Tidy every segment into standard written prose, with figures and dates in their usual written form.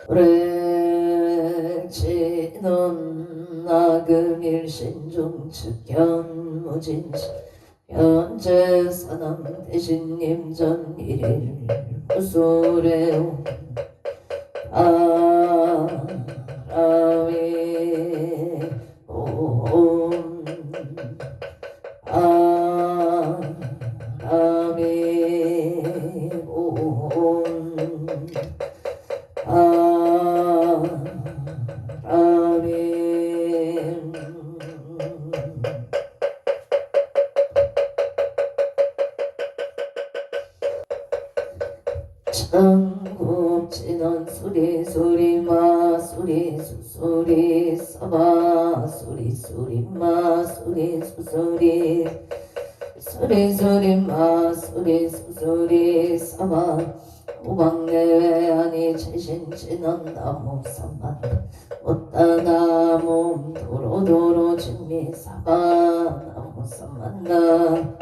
불행치는 나금일신중 측현무진시 현재사남 대신님전 일일 구술에오 바람이 온 바람이 온 바람이 천국진원 수리수리마 수리수수리 사바 수리수리마 수리수수리 수리수리마 수리수수리 사바 오방내외 아니 최신진원 나무 삼만 못다나무 도로도로 진미 사바 나무 삼만나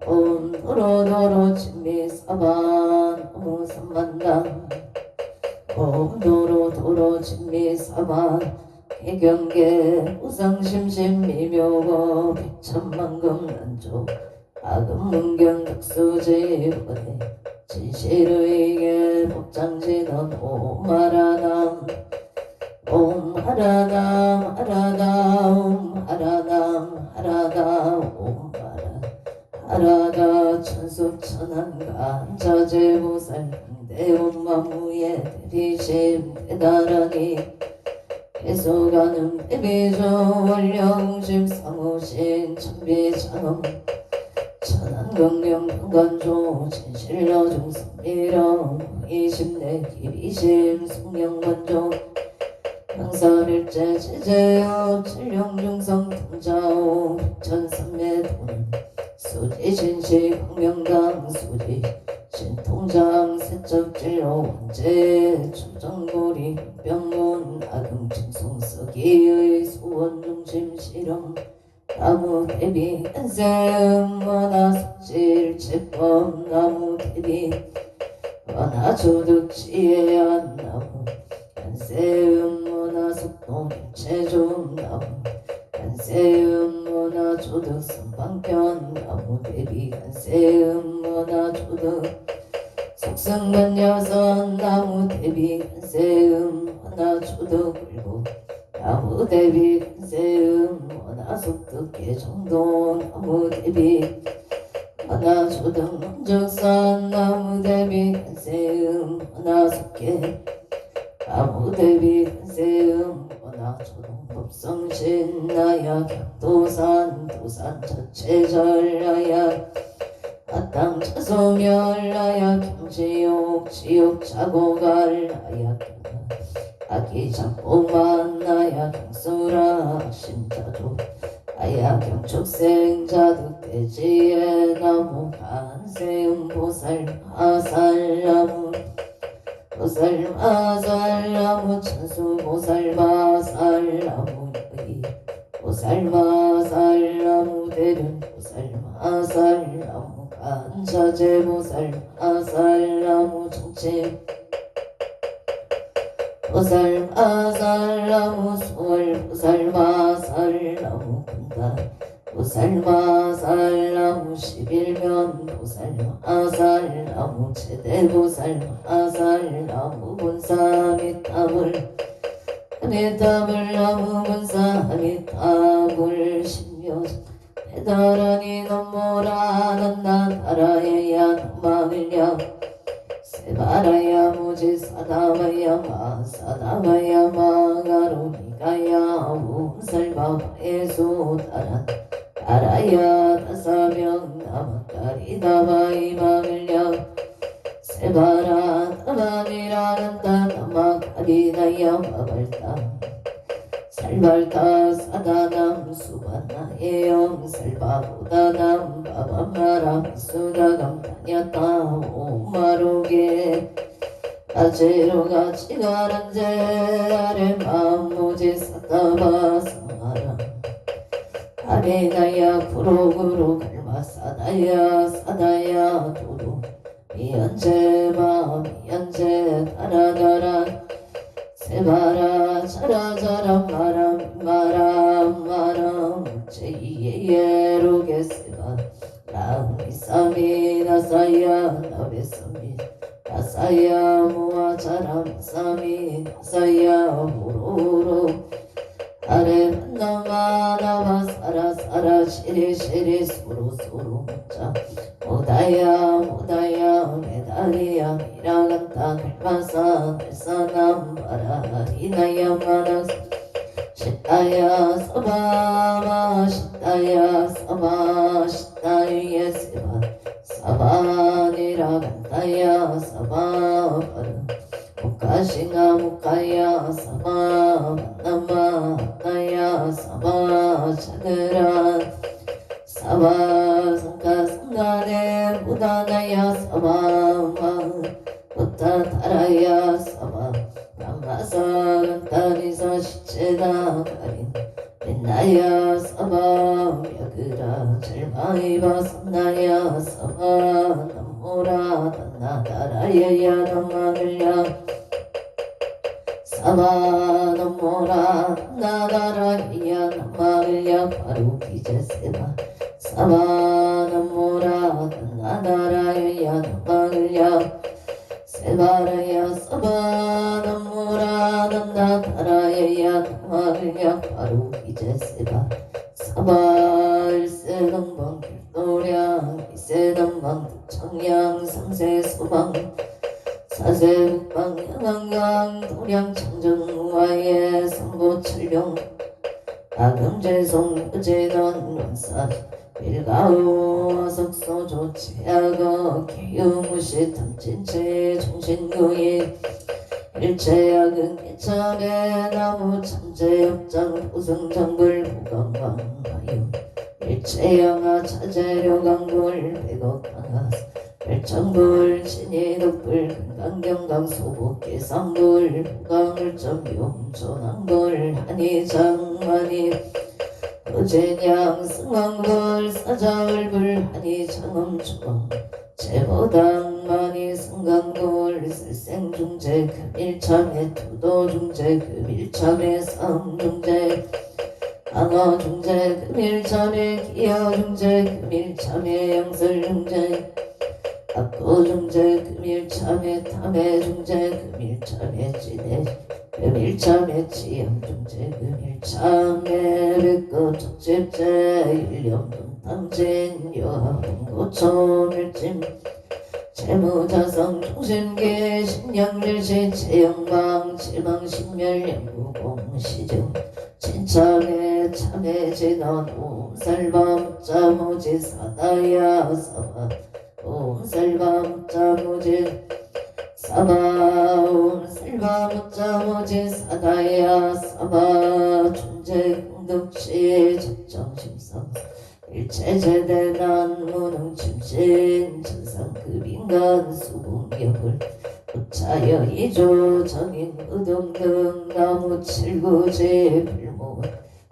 옴 도로도로 진미 사바 나무 삼만나 옴 도로도로 진미 사바 개경계 우상심심 미묘고 백천만금 난조 아금문경 덕수지원에 진실의계 복장진원 옴하라남 옴하라남 하라다 옴하라남 하라다 옴하라 하라다 천수천안간 자제보살 대옴마무예 대비심 대다라니 계속하는 대비조 원령심 사무신 천비장엄 천안경령 평관조 진실러 중성미령 이심내 기비심 성령관조 평사일제 제제업 칠령중성 통자오 천삼매돈 수지신시 광명당 수지 신통장 세척진로 원제 초정고리 병문 아금칭송서기의 소원중심 실험 나무 대비 한샘 원하숙질 제법 나무 대비 원하조득지혜한 나무 한샘 원하숙도 체중 나무 한샘 원하조득 선방편 나무 대비 한샘 원하조득 속성간여선 나무 대비 한샘 원하조득 그리고 나무 대비 한샘 원하숙득 개정도 나무 대비 원하조득 문적산 나무 대비 한샘 원하숙계 나무 대비 한샘 원하조득 법성신 나야 격도산 도산 자체절나야 아땅 차소멸나야 경지욕 지욕 자고갈나야 아기 잡고만 나야 경수라 신자조 아야 경축생자득 대지에 나무 간세음 보살 마살 나무 보살 마살 나무 천수 보살 마살 나무 여기 보살 마살 나무 대륜 보살 마살 나무 간자재 보살 마살 나무 정치 보살 마살 나무 수월 보살 마살 나무 군단 보살 마살 나무 11면 보살 마살 나무 최대 보살 마살 나무 본사 미타불 미타불 나무 본사 미타불 신묘정 배달하니 넘보라 난나 달아야 넘마밀려 세바라야 무지 사다바야 마 사다바야 마가로니가야 움살바바에 소다란 알아야 다사명 나마까리다바이 마밀려 세바라 다바미라는 다마까리다야 마발다 살발타 사다남 수반나의 영살바보다남 바밤마라 수다감 다녔다 오마로게 아제로가 치가란제 아래 마무지 사다바 사마라 아레나야 구로구로 갈마 사다야 사다야 도로 미연제 마 미연제 다라다라 예선미 아사야 모아자람 사미 아사야 호로로 아래 만나마 나와 사라 사라 시리 시리 소로 소로 묻자 모다야 모다야 메다리야 미라간타 갈마사 날사남바라 리나야 마나 시타야 사바마 시타야 사바 시타유예 세바 사바니라 간타야 사바바르 무카싱아 무카야 사바 만나마 나야 사바 차그라 사바 상가 상가네 무다나야 사바마 부타 타라야 사바 감마사 간타리사 시체다 가린 린나야 사바 묘그라 절마이바 삼나야 사바 남모라 단나다라야야 남마늘야 사바 남모라 단나다라야야 남마늘야 바로 기제세바 사바 남모라 단나다라야야 남마늘야 세바라야 사바 남모라 단나다라야야 남마늘야 바로 기제세바 사바 일세동방 길도량 이세동방 청양 삼세 소방 사세 북방 양왕강 도량 청정무화예 성보철룡 아금제송 의제던 원사 일가우 석소조 최악어 개유무시 탐진체 정신구이 일체약은 개참에 나무 참제역장 보승정불 보강광마유 일체영아 차재료 강불 백억강아 별천불 신이덕불 금강경강 소복계상불 보강을점 용천왕불 한이장만이 도제냥 승왕불 사자을불 한이장엄초왕 제보당만이 승강불 쓸생중재 금일참에 투도중재 금일참에 삼중재 강어중재 금일참에 기어중재 금일참에 양설중재 악고중재 금일참에 탐해중재 금일참에 찌내 금일참에 치양중재 금일참에 백거 척집재 일념동 탐진 여하봉고초밀찜 재무자성 중심계 신양일시 재영방 칠망신멸양구공시중 진참에 참해진원 옴살밤자무지 사다야 사바 옴살밤자무지 사바 옴살밤자무지 사다야 사바 존재공덕시 적정심성 일체제대난 무능침신 천상급인간 수봉여불 부차여 이조 정인 의동등 나무 칠구지 불모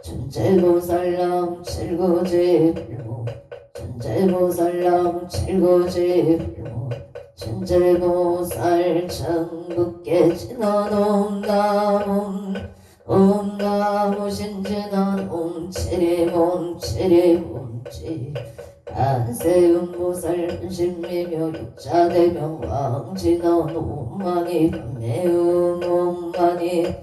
천재보살람 칠구지 불모 천재보살람 칠구지 불모 천재보살 천국계 진원 옴나옴 옴나무 신진원 옴치림 옴치림 옴치 안세음보살 분신미묘 육자대명 왕진원 옴마니 판매음 옴마니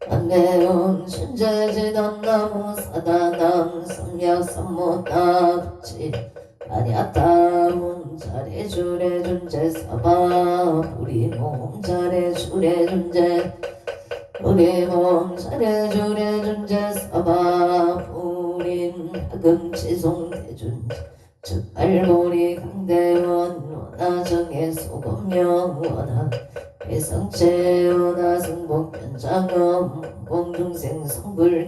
판매음 신재진원 나무 사다남 성약삼모다 부치 아냐타 몸자래 주래 존재 사바 우리 몸자래 주래 존재 우리 몸자래 주래 존재 사바 우린 하금치송 대준 즉발보리 강대원 원하정의 소금령 원하 배성체 원하 승복 변장엄 공중생 성불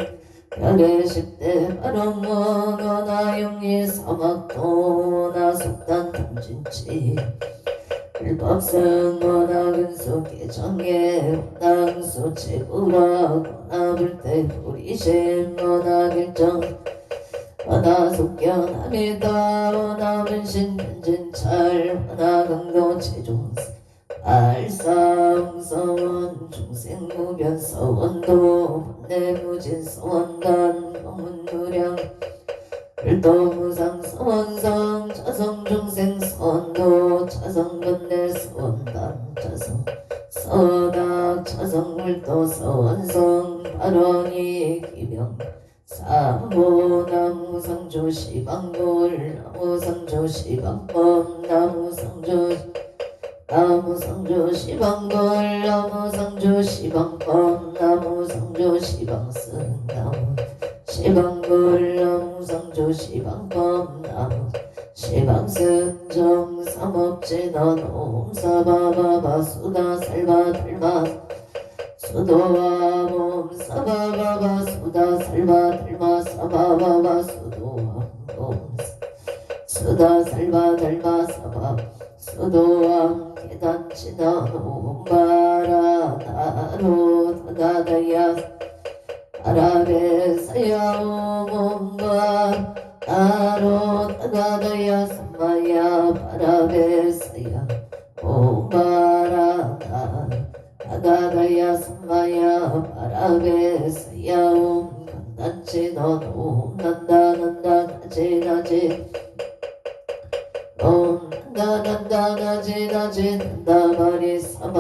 별의 10대 발언문 원하 영리 사막도 원하 속단 탐진치 불법성 원하 근소 개정에 원하 근소 제구락 원하 불태 보리심 원하 결정 원하 속견 아미다 원하 분신 변진찰 원하 강도 최종 알상서원 중생무변 서원도 번뇌무진 서원단 법문무량 불도무상 서원성 자성중생 선도 자성번뇌 서원단 자성 서낙 자성불도 서원성 발언이 기병 사무나무상조 시방불 나무상조 시방법 나무상조 시방불 나무상조 시방법 나무상조 시방승 나무 시방불 나무상조 시방법 나무 시방승 정삼업진원 옴사바바바 수다살바 들마 수도와 몸 사바바바 수다 살바 들마 사바바바 수도와 몸 수다 살바 들마 사바 수도와 계단 지나 옴바라 나로 다다다야 아라베 사야오 몸바 나로 다다다야 삼마야 바라베 사야 옴바라 나 다다다야 삼마야 바라베 사야옴 간단치 너옴 난다 가지나지 옴 난다 난다바리 사바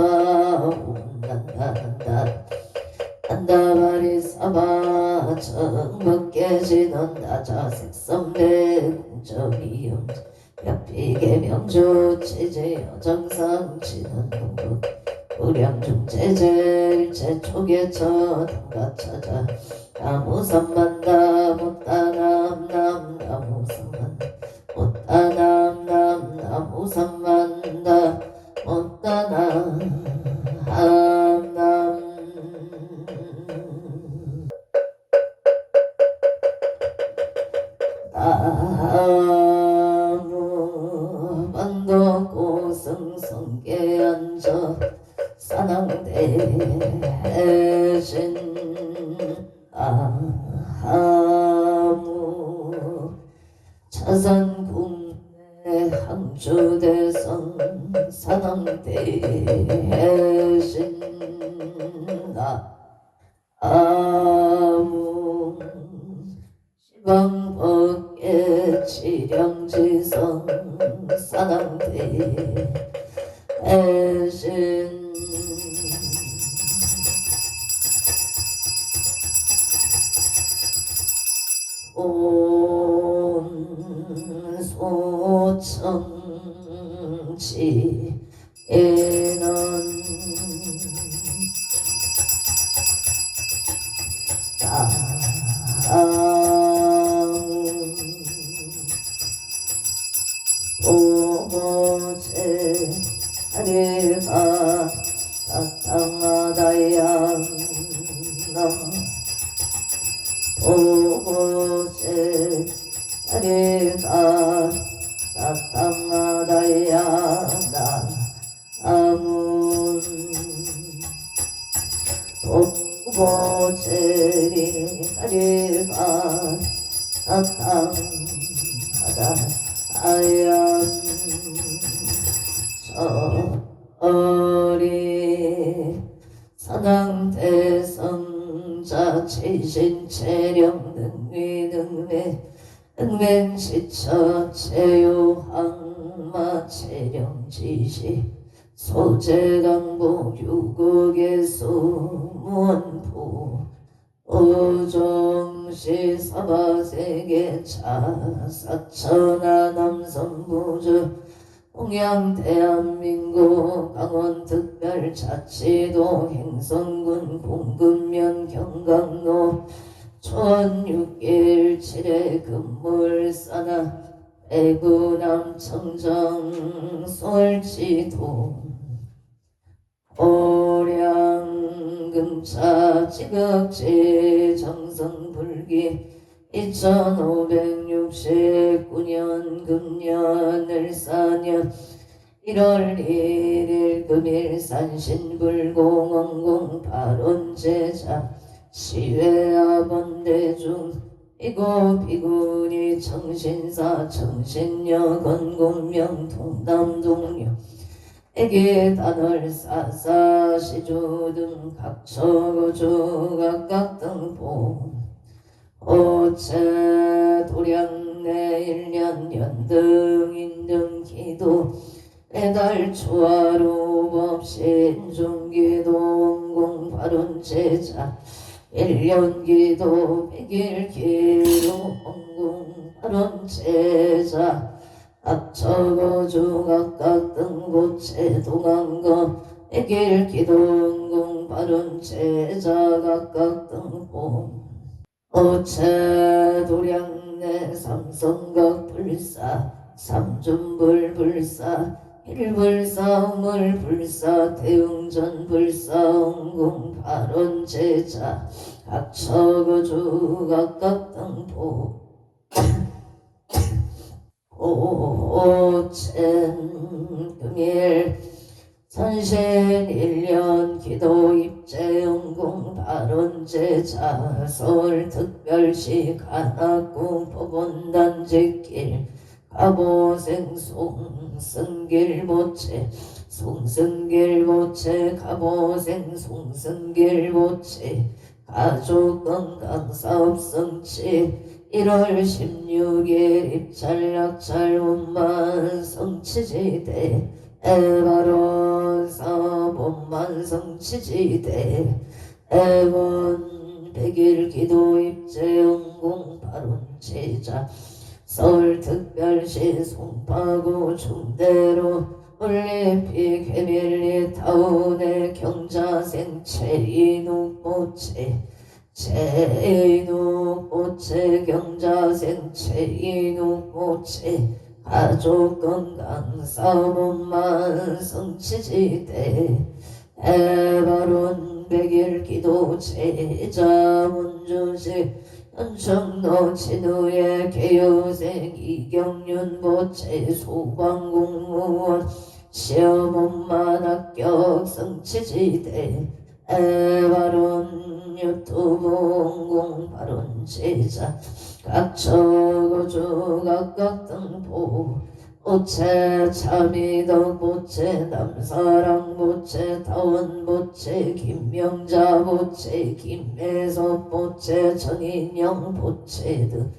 옴 난다바리 사바 정먹게지넌 나자색선배 공정이염 옆이계 명조 체제 여정상치는 동국 우량중제제일제 초계처 당가차자 나무산만다 못다남 나무산만 못다남 나무산만다 못다남 나무 만도 고승성계 앉아 사낭대신 나무 차산국내 항주대성 사낭대신 나무 시방법계 지량지성 사낭대신 온 소청지에는 오모제 하리가 따땅하다양 오모제 하리가 따땅하다양 나문 오모제리 하리가 따땅하다 아연 저리 사당대성자 최신체령 능맹시처 체요항마 체령지시 소재강보 유국의수 무원부 오종시 사바세계 차사천하 남성부주 동양 대한민국 강원특별자치도 행성군 공급면 경강로 초원 6일 7회 금물사나 대구남 청정 솔지도 오량금차 지극지 정성불기 2569년 금년 을사년 1월 1일 금일 산신불공원공 발원제자 시외아번대중 이고 비구니 청신사 청신녀 건공명 통남동료 애기 단월 사사 시주 등 각처고주 각각 등보 오체 도량 내 일년 연등인등 기도 매달 초하루 법신 중기도 원공 바른 제자 일년기도 백일 기도 원공 바른 제자 합처거주 각각 등고체 동안거 백일 기도 원공 바른 제자 각각 등본 오체 도량내 삼성각 불사 삼준불 불사 일불사 우물불사 대웅전 불사 옹궁 발원제자 각처거주 각각 등보 오첸 금일 선신 일년 기도 입제 옹궁 발원제자 서울 특별시 간악구 법원단지길 가보생 송승길보채 송승길보채 가보생 송승길보채 가족건강사업 성취 1월 16일 입찰약찰 운만 성취지대 에바론 사본만 성취지대 에본 100일 기도 입제 영공 발원 제자 서울특별시 송파구 중대로 올림픽 해밀리 타운의 경자생 최인욱보채 경자생 최인욱보채 가족건강사업만 성취지대 에바론 100일 기도 제자 문주식 현청도 진우의 개요생 이경윤 보채 소방공무원 시험원만 합격 성취지대 에바론 유튜브 원공 발원 제자 각처거주 각각 등보 보채 차미덕 보채 남사랑 보채 다원 보채 김명자 보채 김매섭 보채 전인영 보채 등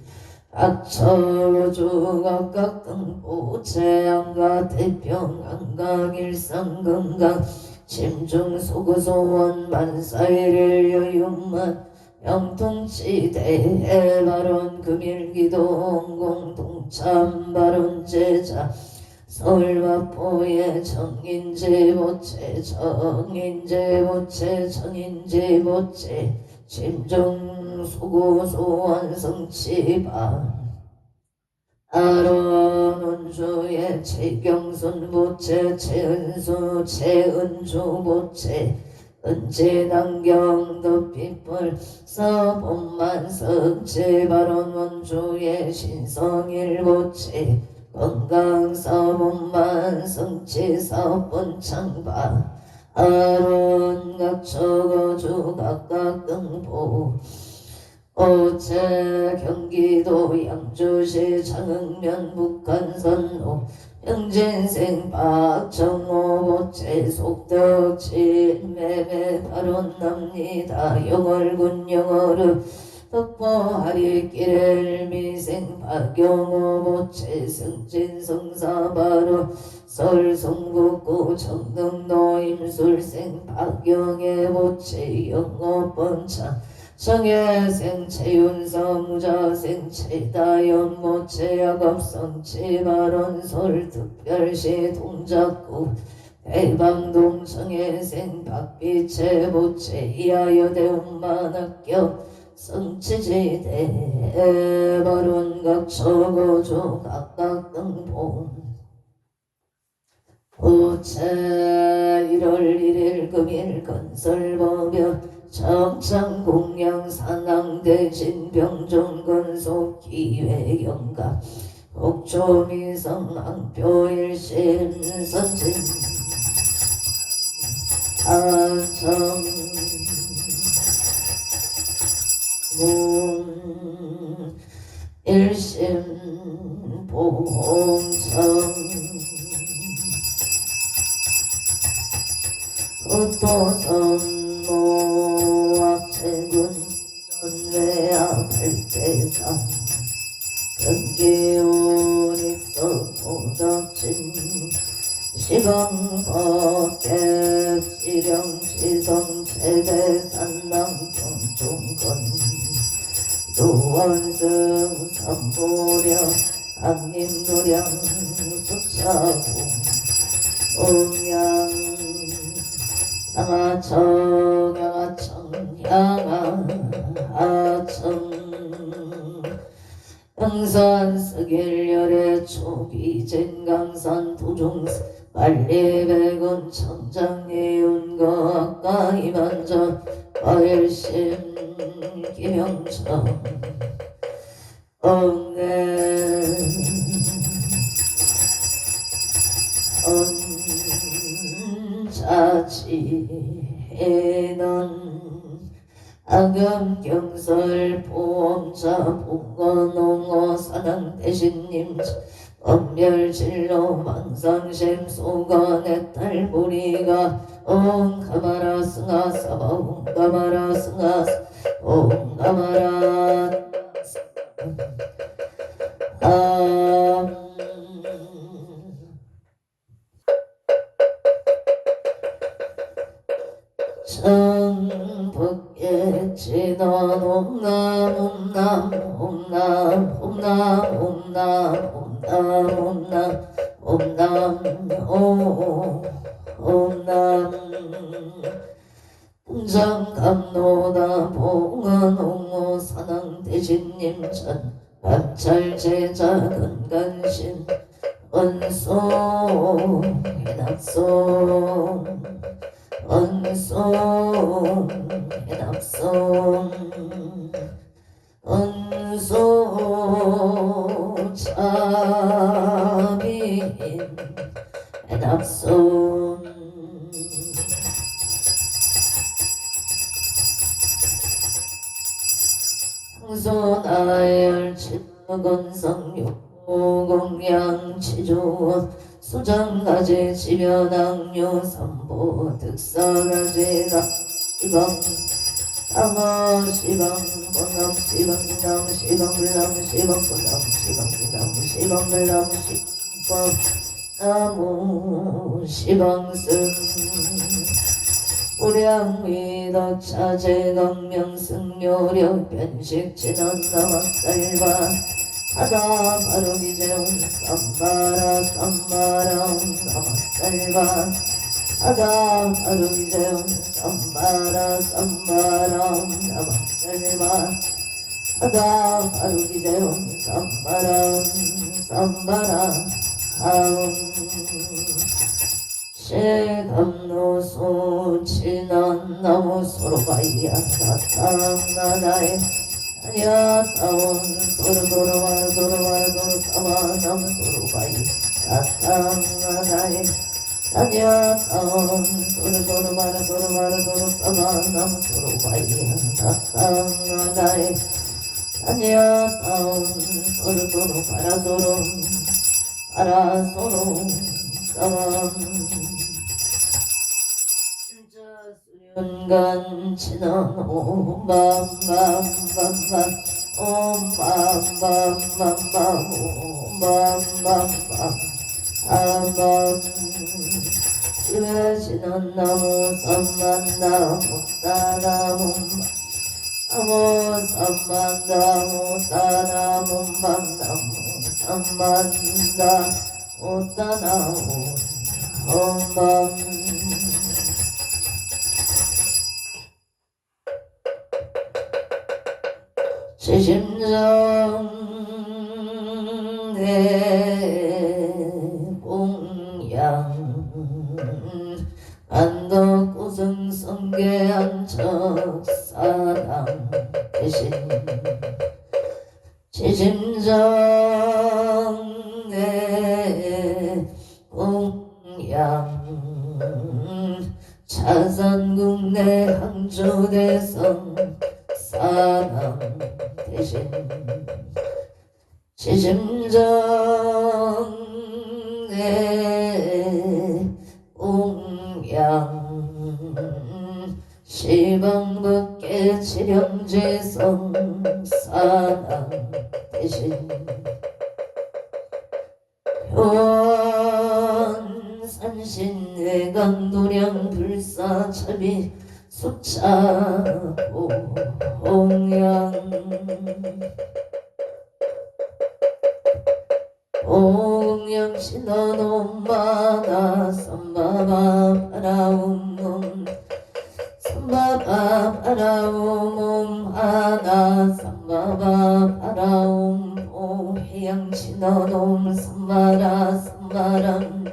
각처거주 각각 등보 채양가 태평 안강일상 건강 심중 소구소원 만사일일 여윤만 영통시대 발원 금일기도 원공 동참 발원 제자 서울마포의 정인제보채 정인제보채 심중 소구소원 성취반 아론 원주의 최경순 보채 최은수 최은주 보채 은지난경 덕빛불 서본만 성취발원 원주의 신성일 보채 건강사본만 성취 사본 창바 아론 각처거주 각각 등보 오채 경기도 양주시 장흥면 북한선로 영진생 박정호 보채 속덕진 매매 발언납니다 영월군 영월읍 덕포하리길 미생 박영호 보채 승진 성사바로 서울송북구 정등도 임술생 박영애 보채 영업번창 정예생 최윤서 무자생 최다연 모채 야갑성 최발원 서울특별시 동작구 대방동 정예생 박비채 보채 이하여대 운만학교 성취지대 발원 각처거주 각각 등본 보채 1월 1일 금일 건설법연 정창공양 산항대진 병종건속 기회영가 옥조미성 앙표일신 선진 아청 일심 봉청 우토선 모악체군 전외야 발대상 경기 시방법계 지령지성 최대산남 경종건 도원승 삼보령 강림도량 수차공 음양 양아청 양아청 양아청 강산 스길열의 초기진 강산 도중사 빨리백운 청장리운거 아까이 만져 과일심 김영청 엉내 언자지해넌 악염경설 보험자 봉건홍어 사랑대신님 엄멸진로 망상심 소간의 딸보리가 옹가마라 승하 사바 옹가마라 승하 옹가마라 청북계 진원 옴남 옴남 옴남 옴남 옴남 옴남 옴남 옴남 풍정감노다 봉헌홍호 산왕대신님 전 감찰제자 건간신 언소 해납송 언송 해납송 언소 자빈 해납송 성소나열 치건성육공양 치조원 수정가지 지변악류 삼보 득사가지다 시방 당어 시방 번남 시방 남 시방 불남 시방 번남 시방 불남 시방 불남 시방 나무 시방승 우량미덕 차제강명승요력 변식진원 남학살바 하다 바로기재운 쌈바라 쌈바라 남학살바 하다 바로기재운 쌈바라 쌈바라 남학살바 하다 바로기재운 쌈바라 쌈바라 하음 실감노소 진한 나무 소로바이야 나타나나에 아니야타온 소르도로와르 도로와르 도로타와 나무 소로바이 나타나나에 아니야타온 소르도로와르 도로와르 도로타와 나무 소로바이 나타나나에 아니야타온 소르도로 파라소로 파라소로 사왕 수련간 진원 옴밤밤밤밤밤 옴밤밤밤밤밤 옴밤밤밤 아밤 집에 지난 나무 삼만나무 따나무 나무 삼만나무 따나무 밤나무 삼만나 오따나오 엄밤 제심정 내 공양 안덕구승 성계안척사당 대신 제심정 내 공양 차산국내 항주대성 사남 대신 제심정 내 공양 시방북계 지령지성 사남 대신 효원산 신해강도량 불사차비 수차공양 공양 신원엄마나 삼바바 파라움음 삼바바 파라움음 하나 삼바바 파라움 오해양 신원엄 삼바라 삼바람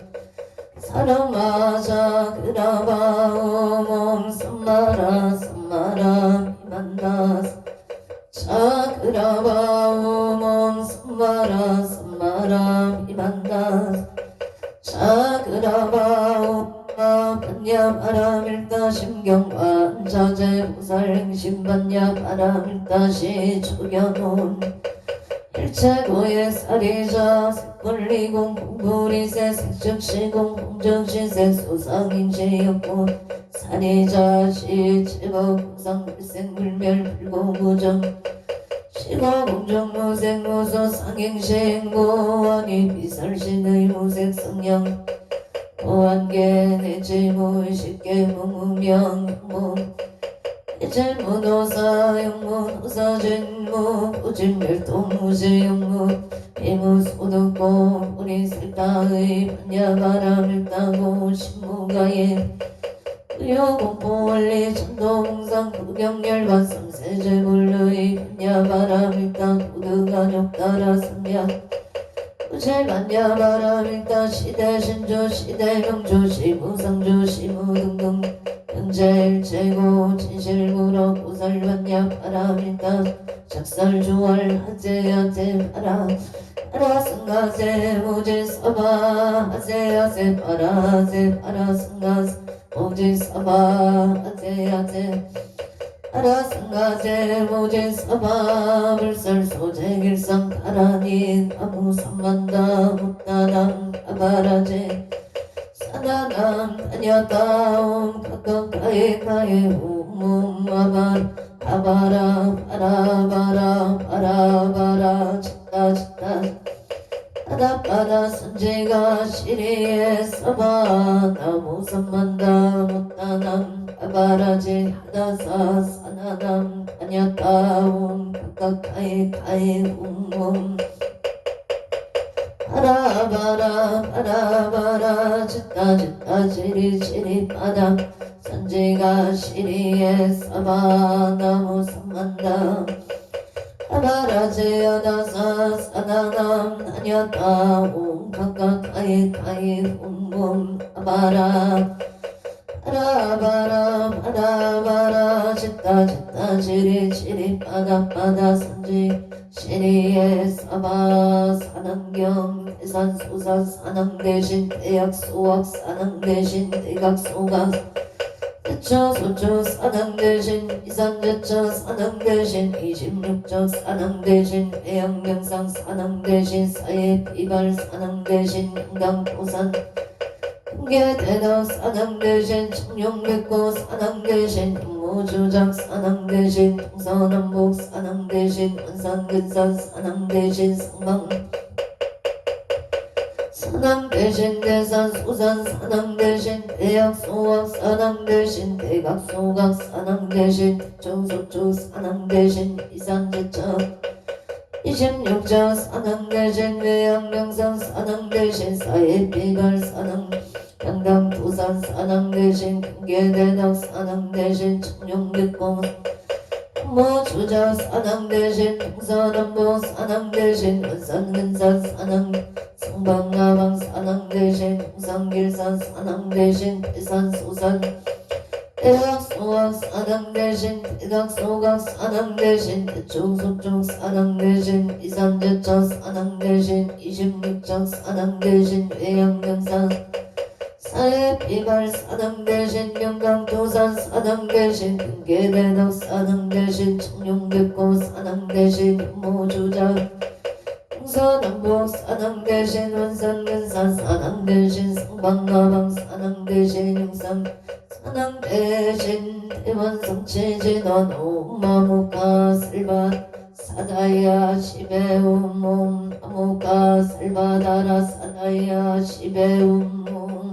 사람아자 그라바옴 삼마라 삼마라 미만나 자그라바옴 삼마라 삼마라 미만나 자그라바옴 반야바라밀다 심경관 자제보살행심반야 바라밀다시 초견온 일체고의 사리자 색벌리공 공불이세 색즉시공 공정시세 소상인지였고 사리자 시체거 공상불생불멸 불고무정 시거공정무생무소 상행시행고원이 비설신의 무색성령 고한계 내지무의식계 무무명 제무노사 영무노사 진무 부진멸동무지영무 비무소득고 우리슬다의 반야바람일다고 신무가예 의료공포원리 천도공상 구경열반 삼세제불의 반야바람일다 고득안욕따라 삼야 우체반야바람일다 시대신조 시대명조 시무상조 시무등등 현재일체고 진실무로 고살반야 바람일다 작살주월 하제하제 바라 바라승가세 무질서바 하제하제 바라제 바라승가세 무질서바 하제하제 바라승가세 무질서바 불설소재길상 가라니 나무삼만다 못다남 가바라제 사나남 다녀다옴 가까이 가에 옴옴마바 바바라 바라바라 바라바라 짓다 짓다 바다바다 선지가 시리에 서바 나무삼만다 못다남 바바라지 하다사 사나남 다녀다옴 가까이 가에 옴옴 바라바라 바라바라 짓다 짓다 지리지리 바다 선지가 시리에 서바 나무 삼만다 바바라지어다사 사나남 다녔다 옴 가까이 가이 옴옴 바바라 바라바라 바라바라 짓다 짓다 지리지리 바다 바다 선지 시리에 사바 산안경 대산 소사 산항 대신 대약 소학 산항 대신 대각 소각 대처 소처 산항 대신 이산 대처 산항 대신 26조 산항 대신 대양명상 산항 대신 사회 비발 산항 대신 영당 도산 금계대덕 산항 대신 청룡백고 산항 대신 무주작 산항 대신 동서남북 산항 대신 원산근산 산항 대신 성방 산항 대신 대산 소산 산항 대신 대약 소학 산항 대신 대각 소각 산항 대신 대청소초 산항 대신 이산제처 26자 산항 대신 외양명상 산항 대신 사회비발 산항 양당 부산 산항 대신 금계대덕 산항 대신 청룡백공 모주자 산항 대신 동서남북 산항 대신 원산근산 산항 성방나방 산항 대신 동상길산 산항 대신 대산 소산 대각 소각 산항 대신 대각 소각 산항 대신 대충 소충 산항 대신 이산제처 산항 대신 26장 산항 대신 외양명산 사회 비발 산항 대신 영광도산 산항 대신 금계대덕 산항 대신 청룡백고 산항 대신 모주작 동서남북 산항 대신 원산근산 산항 대신 성방나방 산항 대신 용산 산항 대신 대원성치진원 옴마무카 슬바 사다야 시베움몸 아무카 슬바다라 사다야 시베움몸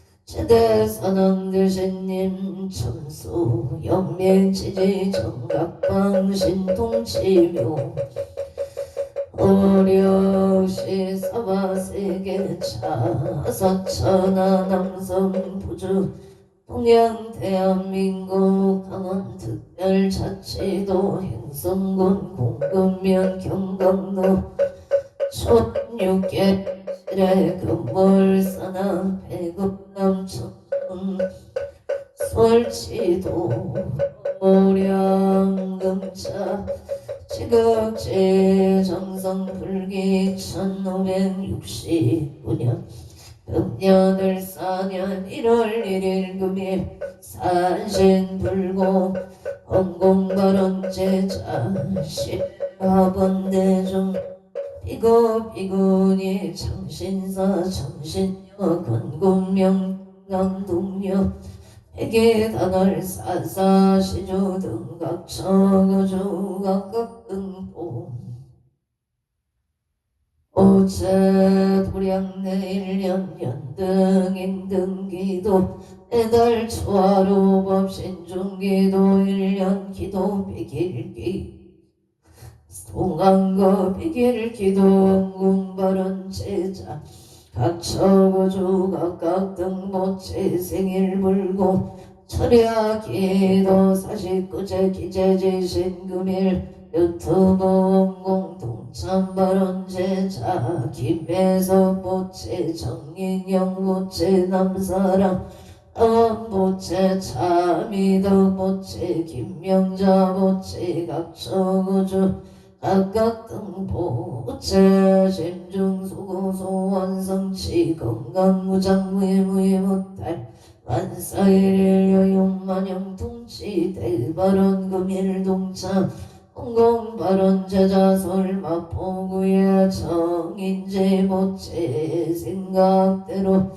천지 정각방 신통치묘 어려시 사바세계 차사천하 남성부주 동양 대한민국 강원특별자치도 행성군 공급면 경강로 천육계실의 금월산하 배급남천 설치도 오량금차 지극지 정성불기 1569년 금년을 4년 1월 1일 금일 산신불고 헌공발언제자 실학원대중 비구비구니 창신사 창신녀 건군명 남동녀 회계단월 사사시주 등각처거주 각각등보 오체 도량내일년 연등인등기도 매달 초하루 법신중기도 1년 기도 백일기 동안거 백일기도 응궁발언제자 각처고주 각각등보체 생일불고 철야기도 사십구제 기재지신금일 유튜브 원공동참발언제자 김혜석보체 정인영보체 남사랑 원보체 차미덕보체 김명자보체 각처고주 각각등보체 심중소고소원성치 건강무장무예무예무탈 만사일여용만영통치 대발언금일동참 공공발언제자설 마포구의 정인제모체 생각대로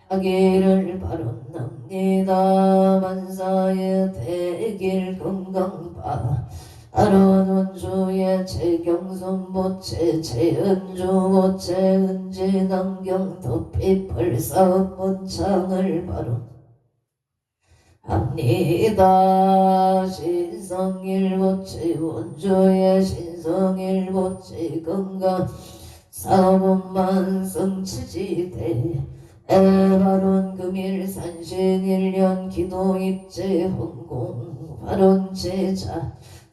하기를 발언합니다. 만사의 대길 건강바 아론원주의 최경순보체 최은주보체 은지남경 덕피펄사업본창을 발언합니다. 신성일보체 원주의 신성일보체 건강 사업만성치지대 발언 금일 산신일년 기도입제 헌공 발언제자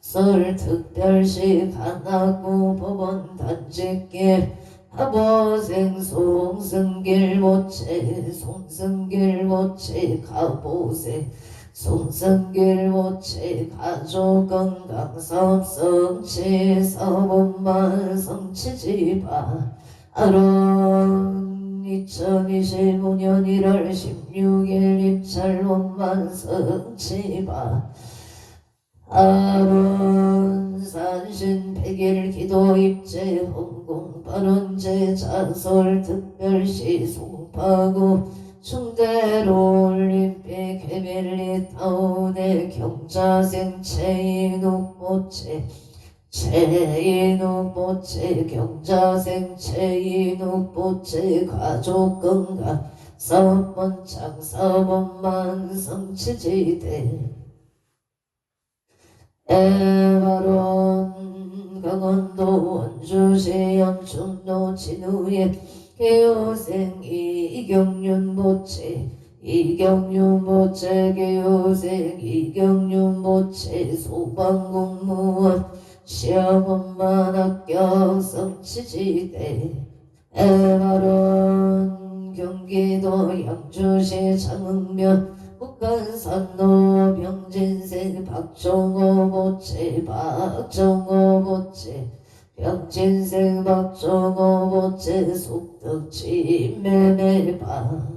설 특별시 간하구 법원 단직길 하보생 송승길모체 송승길모체 가보생 송승길모체 가족건강사업성치 사업만 성치지바 아론 2025년 1월 16일 입찰원만 성치바 아론 산신 백일 기도 입제 헌공 발언제자 설 특별시 송파구 충대로 올림픽 해밀리 타운의 경자생 최인욱보체 최인욱보체 경자생 최인욱보체 가족건강 사업번창 사업원만 성치지대 에바론 강원도 원주시 연충로 진우의 개요생 이경윤보체 이경윤보체 개요생 이경윤보체 소방공무원 시험원만 합격 성치지대 에바론 경기도 양주시 장흥면 북한산로 병진생 박정호보체 박정호보체 병진생 박정호보체 속덕지 매매바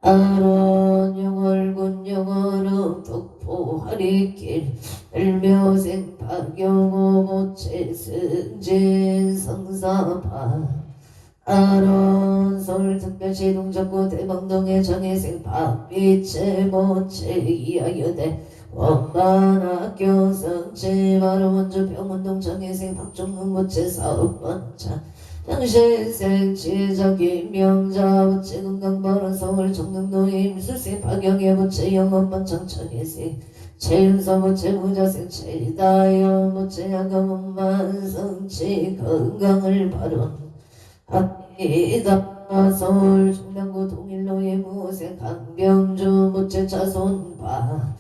아론 영월군 영월읍 덕포 하리길 을묘생 박영호보체 승진 성사바 아론 서울특별시 동작구 대방동의 정혜생 박빛의 모체 이하여대 원반학교 성지 마루원주 병원동 정혜생 박종문 모체 사업번차 당신생 지혜자 김명자 모체 건강발언 서울 정릉도 임수생 박영애 모체 영업번창 정혜생 체윤서무체 무자생 체다여 무체야금만성치 건강을 발언합니다. 서울 중랑구 동일로의 무생 강병주 무체 자손바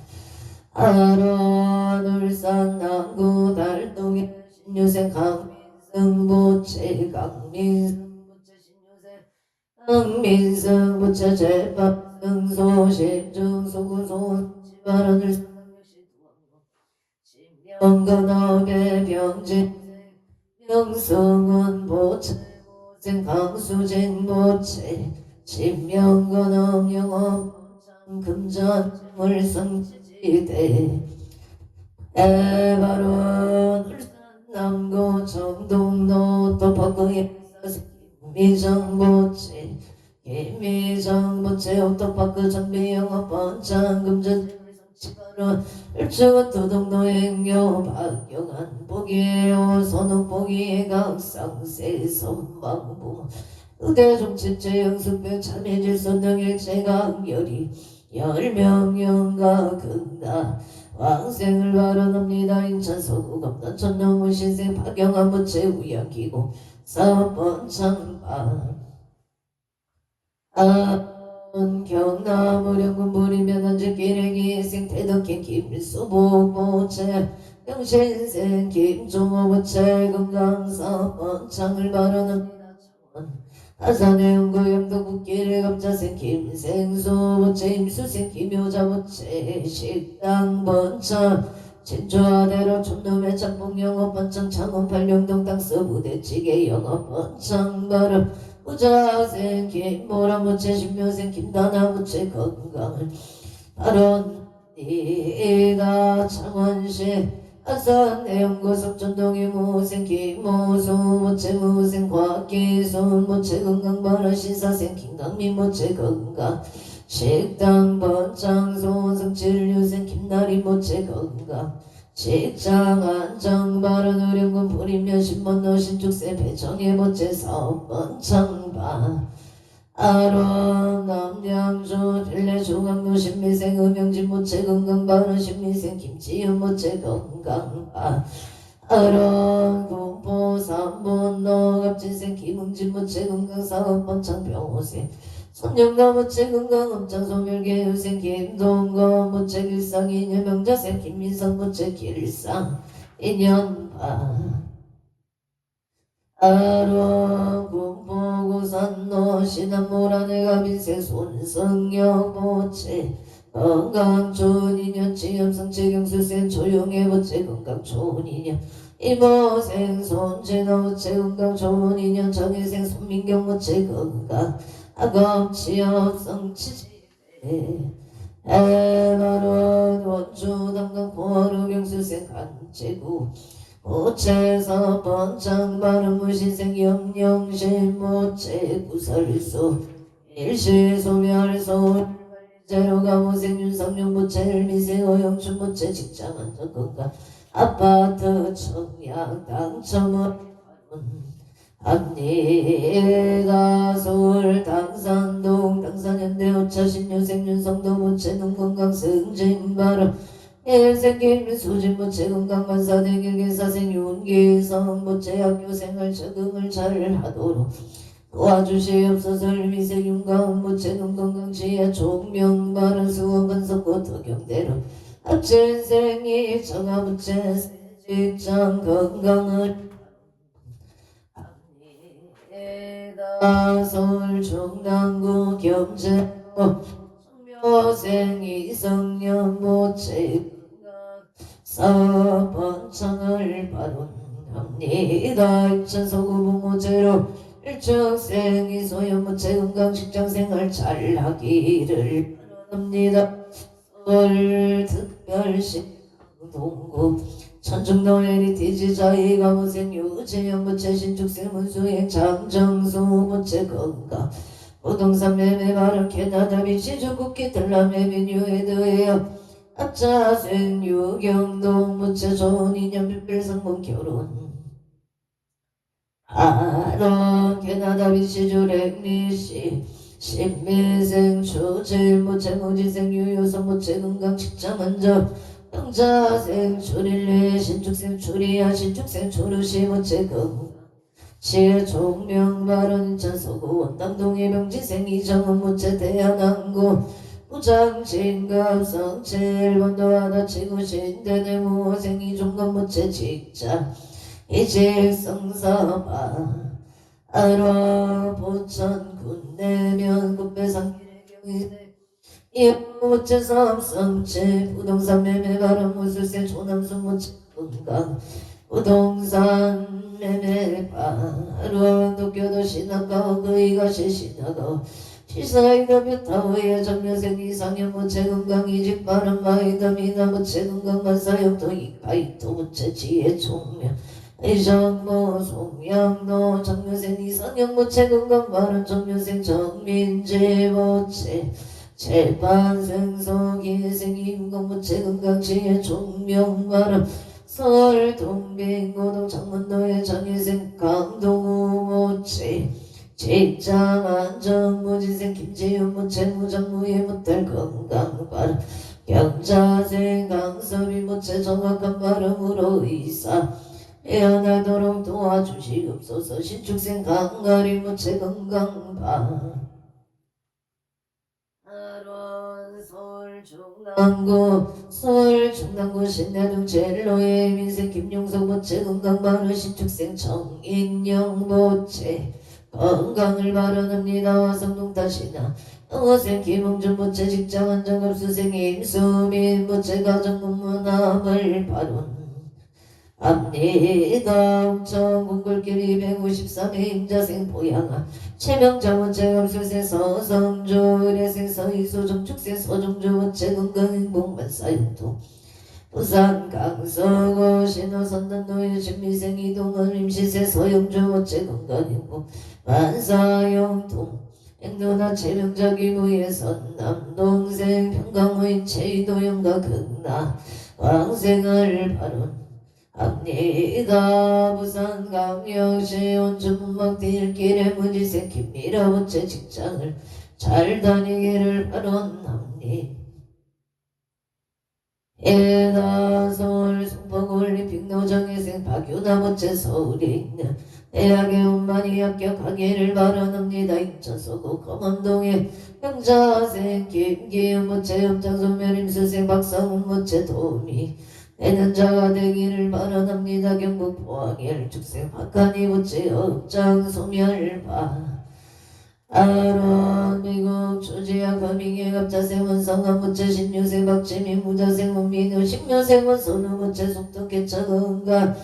아론 울산 남구 달동의 신유생 강민승 무체 강민승 무체 신유생 강민승 무체 제밥 승소실중 소구소 지발언을 신명근업의 병진 명성은 보채 보생 강수진 보채 신명근업 영업 금전 물성지대 에바론 울산 남구 정동로 도파크의 미정보채 김미정보채 오토파크 정비영업 번창 금전 치바론 일층은 도동도 행여 박경한 보기에요 선웅보기에 강상세 선방부 의대종치체 영숙배 참여질선 등일체강열이 열명령가 극나 왕생을 발언합니다. 인천 서구 검단 천정무 신생 파경한 부채 우양기고 사업번 창반 경남 의령군 부리면 한지 기레기 생태덕행 김수복보채 영신생 김종호 부채 금강사업번 창을 발언합니다. 창원 아산의 연구 영도국길의 감자생 김생수 부채 임수생 김효자 부채 식당 번창 진주아대로 촌놈의 짬뽕 영업 번창 창원 팔룡동 땅서 부대찌개 영업 번창 발음 부자생 김보라 부채 신묘생 김다나 부채 건강을 발언니가 창원시 아산 내연구 석촌동의 무생 김모수 부채 무생 곽기순 부채 건강 발언 신사생 김강민 부채 건강 식당 번창 소승칠 유생 김나리 부채 건강 식장 안정 발언 의령군 부리면 신번노 신축세 배정의 부채 사업 번창반 아론 남양주 필레 중앙로 신미생 음영진 부채 건강 발언 신미생 김치윤 부채 건강반 아론 군포 삼분노 갑진생 김응진 부채 건강 사업 번창 병호생 손영남 부채 건강 엄장 소멸계 유생 김동건 부채 길상 이념명자생 김민성 부채 길상 인연파 아론 군포구산노 신안모란의 가빈생 손성영 부채 건강 좋은 인연 지염성체 경수생 조용해 부채 건강 좋은 인연 이모생 손재나 부채 건강 좋은 인연 정혜생 손민경 부채 건강 아검치업 성치지대 에마론 원주 담강 포화루 경수생 간제구 모체사 번창 발음 무신생 염영신 모체 구설수 일시소멸소 제로가 무생 윤성룡 모체 일미생 어영춘 모체 직장 안전건강 아파트 청약 당첨을 합니다. 서울 당산동 당산현대 오차신 유생 윤성도 모체 눈건강 승진발음 일생김 수진 모체 건강 반사대 길기사생 윤기성 모체 학교생활 적응을 잘 하도록 도와주시옵소서. 미생 윤가운 모체 눈건강 지혜 종명 발음 수원 건석고 도경대로 합진생이 정화 모체 직장 건강을 서울 중랑구 경제로 성묘생 이성년 모체 사번창을 발언합니다. 인천 서구 부모제로 일적생 이소연 모체 건강 직장생활 잘하기를 바랍니다. 서울 특별시 동구 천중도 헤리티지 자이가 무생 유재영 부채 신축생 문수행 장정수 부채 건강 부동산 매매 발언 캐나다 비시 중국 기틀라 매매 뉴헤드웨어 합자생 유경동 부채 좋은 인연 빌빌성공 결혼 아론 캐나다 비시 주랭리시 신미생 주질 부채 무지생 유효선 부채 건강 직장 안정 영자생 출일래 신축생 출이야 신축생 출우시 모체 건강 시의 총명발언 인천서구 원당동의 명지생 이정은 모체 대한항구 부장진갑성 7번도 하다치고 신대내 무호생 이종건 모체 직자 이직성사바 아라 보천 군내면 군배상길의 경희대 이모체 삼성체 부동산 매매 발언 무술세 조남수 모체 건강 부동산 매매 바로 도쿄도 신나가오 그이가 시신나가오 시사이다 뷰타오의 정려생 이상형 모체 건강 이직 발언 마이다 미나 모체 건강 만사역도 이파이토 모체 지혜 총명 이정모 송양노 정묘생 이상형 모체 건강 발언 정묘생 정민재 모체 재판생 기생 임금 모체 건강 지혜 총명 발언 서울 동빙고동 창문도의 장혜생 강동우 모체 직장 안정무지생 김지윤 모체 무장무예 못할 건강 발음 경자생 강섭이 모체 정확한 발음으로 의사 태어나도록 도와주시옵소서 신축생 강가리 모체 건강 발음 서울 중남구 신내동 젤로의 민생 김용석 모체 건강 발음 신축생 정인영 모체 건강을 발언합니다. 화성동 다시나 영어생 김홍준 모체 직장 안정업수생 임수민 모체 가정근무남을 발언 합니다. 웅천 궁굴길 253회 임자생 보양아 최명자 모체 업수생 서성주 의뢰생 서희수 정축생 서정주 모체 건강행복만사용통 부산 강서구 신호선단노예 신미생 이동원 임시세 서영주 모체 건강행복 만사용통 행로나 최명자 기무의 선남 동생 평강무인 최이도영과 극나 왕생을 발언합니다. 부산 강역시 온천문막 딜길에 무지생 김미라 모체 직장을 잘 다니기를 발언합니다. 에다 서울 송파구 올림픽 노정회생 박유나 모체 서울에 있는 대학에 온만이 합격하기를 발언합니다. 인천서구 검언동에 병자생 김기현 모체 협장소멸 임수생 박상훈 모체 도우미 되는 자가 되기를 발언합니다. 경북 포항 축생 박한희 모체 협장 소멸파 아론 미국 조지아 거민계 갑자생 원성한 모체 신유생 박지민 무자생 원민우 식묘생 원선우 모체 속도 개차건가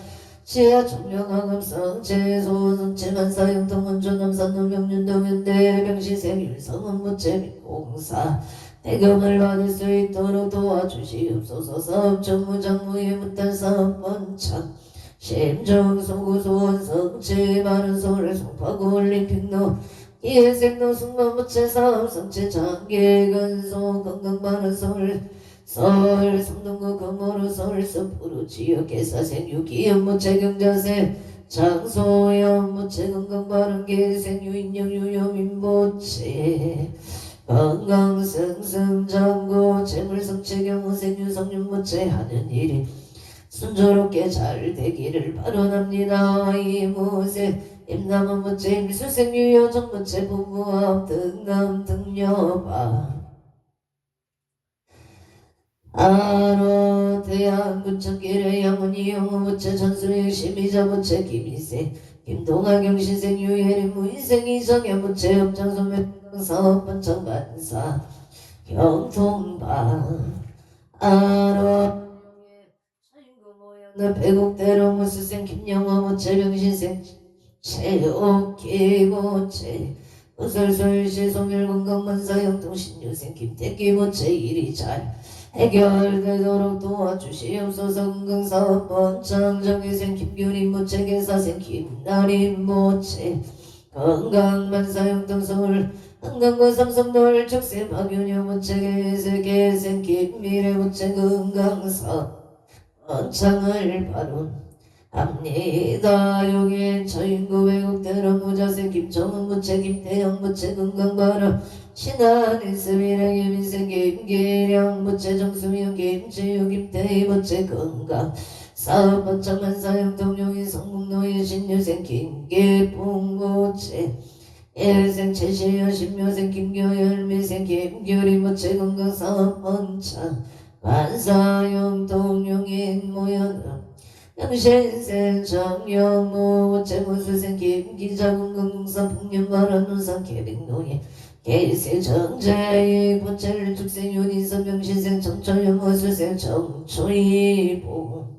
시야 총명학업성 제소성체 만사영통 원조남산노 명륜도 현대 병시생 율성은 모체 밑공사 대금을 받을 수 있도록 도와주시옵소서. 사업정무장무의 무탈사업 원창 심정소구소원성체 바른서울 송파구 올림픽로 이해생노 승마모체 사업성체 장계근소 건강바른서울 서울 성동구 금호로 서울 서포로 지역개사생 유기연모체 경자생 장소연모체 건강바른계생 유인영 유여민모체 건강승승장구 재물성체 경호생 유성윤모체 하는 일이 순조롭게 잘 되기를 발언합니다. 이모세 임남원 모체 임수생 유여정 모체 부부합 등남 등여바 아로 대한군청길의 양훈이 영호 모체 전수영 심의자 모체 김희생 김동아 경신생 유혜림 무인생 이성현 모체 협장소매 사업번창 반사 경통방 아로 나 배곡대로 무수생 김영호 모체 병신생 최옥기고체 우설솔시 송일건강만사 영통신유생 김태기 모체 일이 잘 해결되도록 도와주시옵소서. 건강사업 번창 정의생 김규림 모체 개사생 김나림 모체 건강만사 영통서울 한강구 삼성노을 축생 박윤영 모체 개생 김미래 모체 건강사업 번창을 발언 합니다. 용인 처인구 외국대로 무자세 김정은 무채 김태영 무채 건강바라 신한 스미랑 예민생 김기령 무채 정수영 김지유 김태희 무채 건강 사업번창만 사형 동용인 성북노예 신유생 김계풍 무채 일생 최시여 신묘생 김교열 미생 김규리 무채 건강 사업번창 만사형 동용인 모연음 양신생 정영무 우체무수생 김기자군 금능선 풍년바람 눈산 계백노예 개일생 정재익 부채를 축생 윤인선 명신생 정철영무수생 정초이보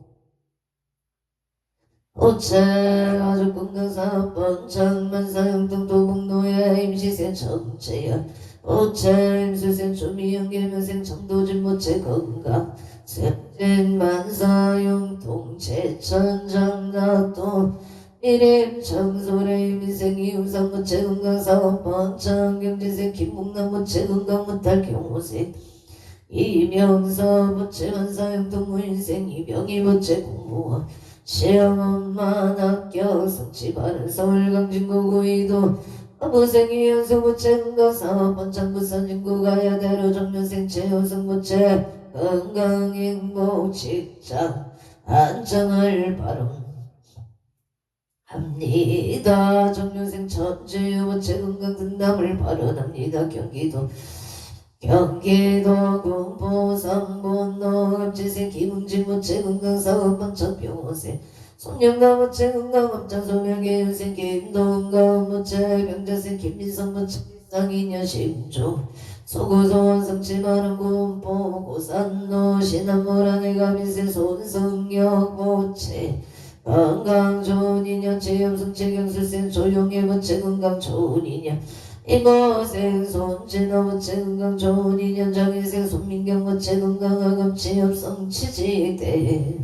오체 아주 건강사 번창만사형 등도북노예 임시생 정재현 오체 임수생 주미영 계명생 정도진 모체 건강 sep진 만사용 동체천장락도 미림 청소래 민생이 우상무체 건강사업 번창 경제생 김목남 무체 건강 무탈 경호생 이명서 무체 만사용 동무인생 이병희 무체 공무원 시험만 합격 성취 바른 서울 강진구 구이도 어부생이 연수 무체 건강사업 번창 부산 진구 가야대로 정면생 최호성 무체 건강 행복 직장 안정을 발언합니다. 정년생 천주유 무체 건강 등담을 발언합니다. 경기도 군포 삼본로 갑지생 김웅진 무체 건강 사업 번창병원생 송영가 무체 건강 업장 소명계 윤생 김동건 무체 병자생 김민성 무체 상인여 심조 소고소원 성취바른 군포 고산로 신안모란의 가민생 손성역 모체 건강 좋은 인연 체험성체 경술생 조용의 무체 건강 좋은 인연 이모생 손진호 무체 건강 좋은 인연 정인생 손민경 무체 건강하금 취업성 취직대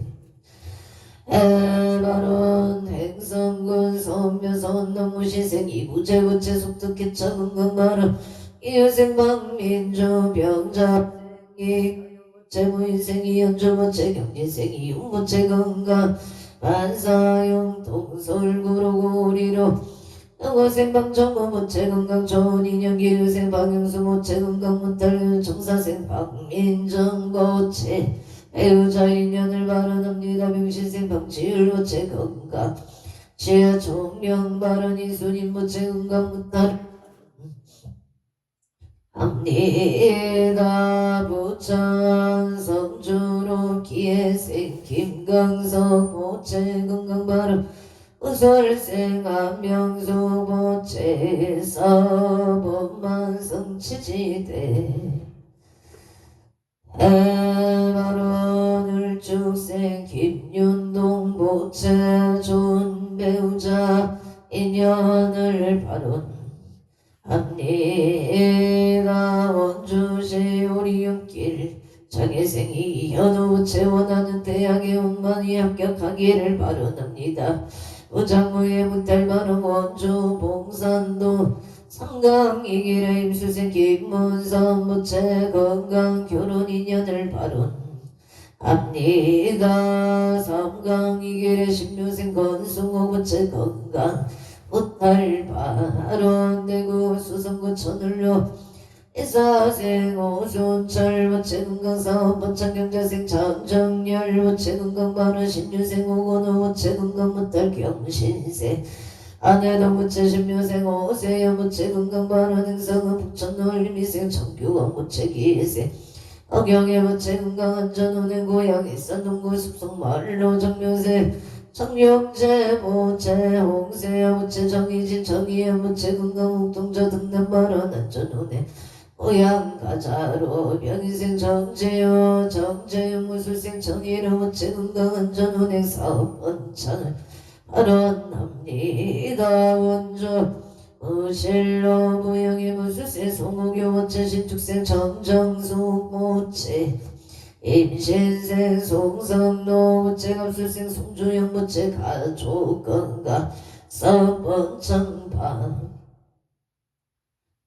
해바론 행성군 소묘선 너무시생 이부재 부채 속득해차 건강바람 이유생 박민주 병자생이 무채무인생이 연주무채 경리생이 용무채 건강 반사용 동설구로 고리로 영어생 방정무 무채 건강 좋은 인연 기유생 박영수 무채 건강 문탈 정사생 박민정 무채 배우자 인연을 발언합니다. 명신생 방지율 무채 건강 지하 총명 발언 이순인 무채 건강 문탈 합니다. 부천 성주로 기회생 김강석 모체 건강바람 우설생 안명수 모체 사법만 성취지대 해바론 을축생 김윤동 모체 좋은 배우자 인연을 발언 합니다. 원주시 오리연길 장애생이 현우체 원하는 대학에 온만이 합격하기를 발언합니다. 우장무의 문달만은 원주 봉산도 삼강이길의 임수생 김문선 무체 건강 결혼 인연을 발언합니다. 삼강이길의 신묘생 건승호 무체 건강 무탈 발언 대구 수성구 천을로 이사생 오순철 무체 건강사업 번창경자생 장정열 무체 건강발언 신유생 오건호 무체 건강 무탈 경신생 아내도 무체 신묘생 오세여 무체 건강발언 행성은 북천놀림이생 정규원 무체 기생 어경의 무체 건강 안전운행 고양이 산동구 숲속마을로 정묘생 정용재 모체 홍세야 무체 정의진 정의야 무체 건강 옥동자 등단발언 안전운행 오양가자로 병인생 정재요 정재요 무술생 정의로 무체 건강 안전운행 사업번창을 발언합니다. 원조 무실로 무영의 무술생 송옥요 무체 신축생 정정숙 무체 임신생 송성로 무체 갑술생 송주영 무체 가족건강 사업번창반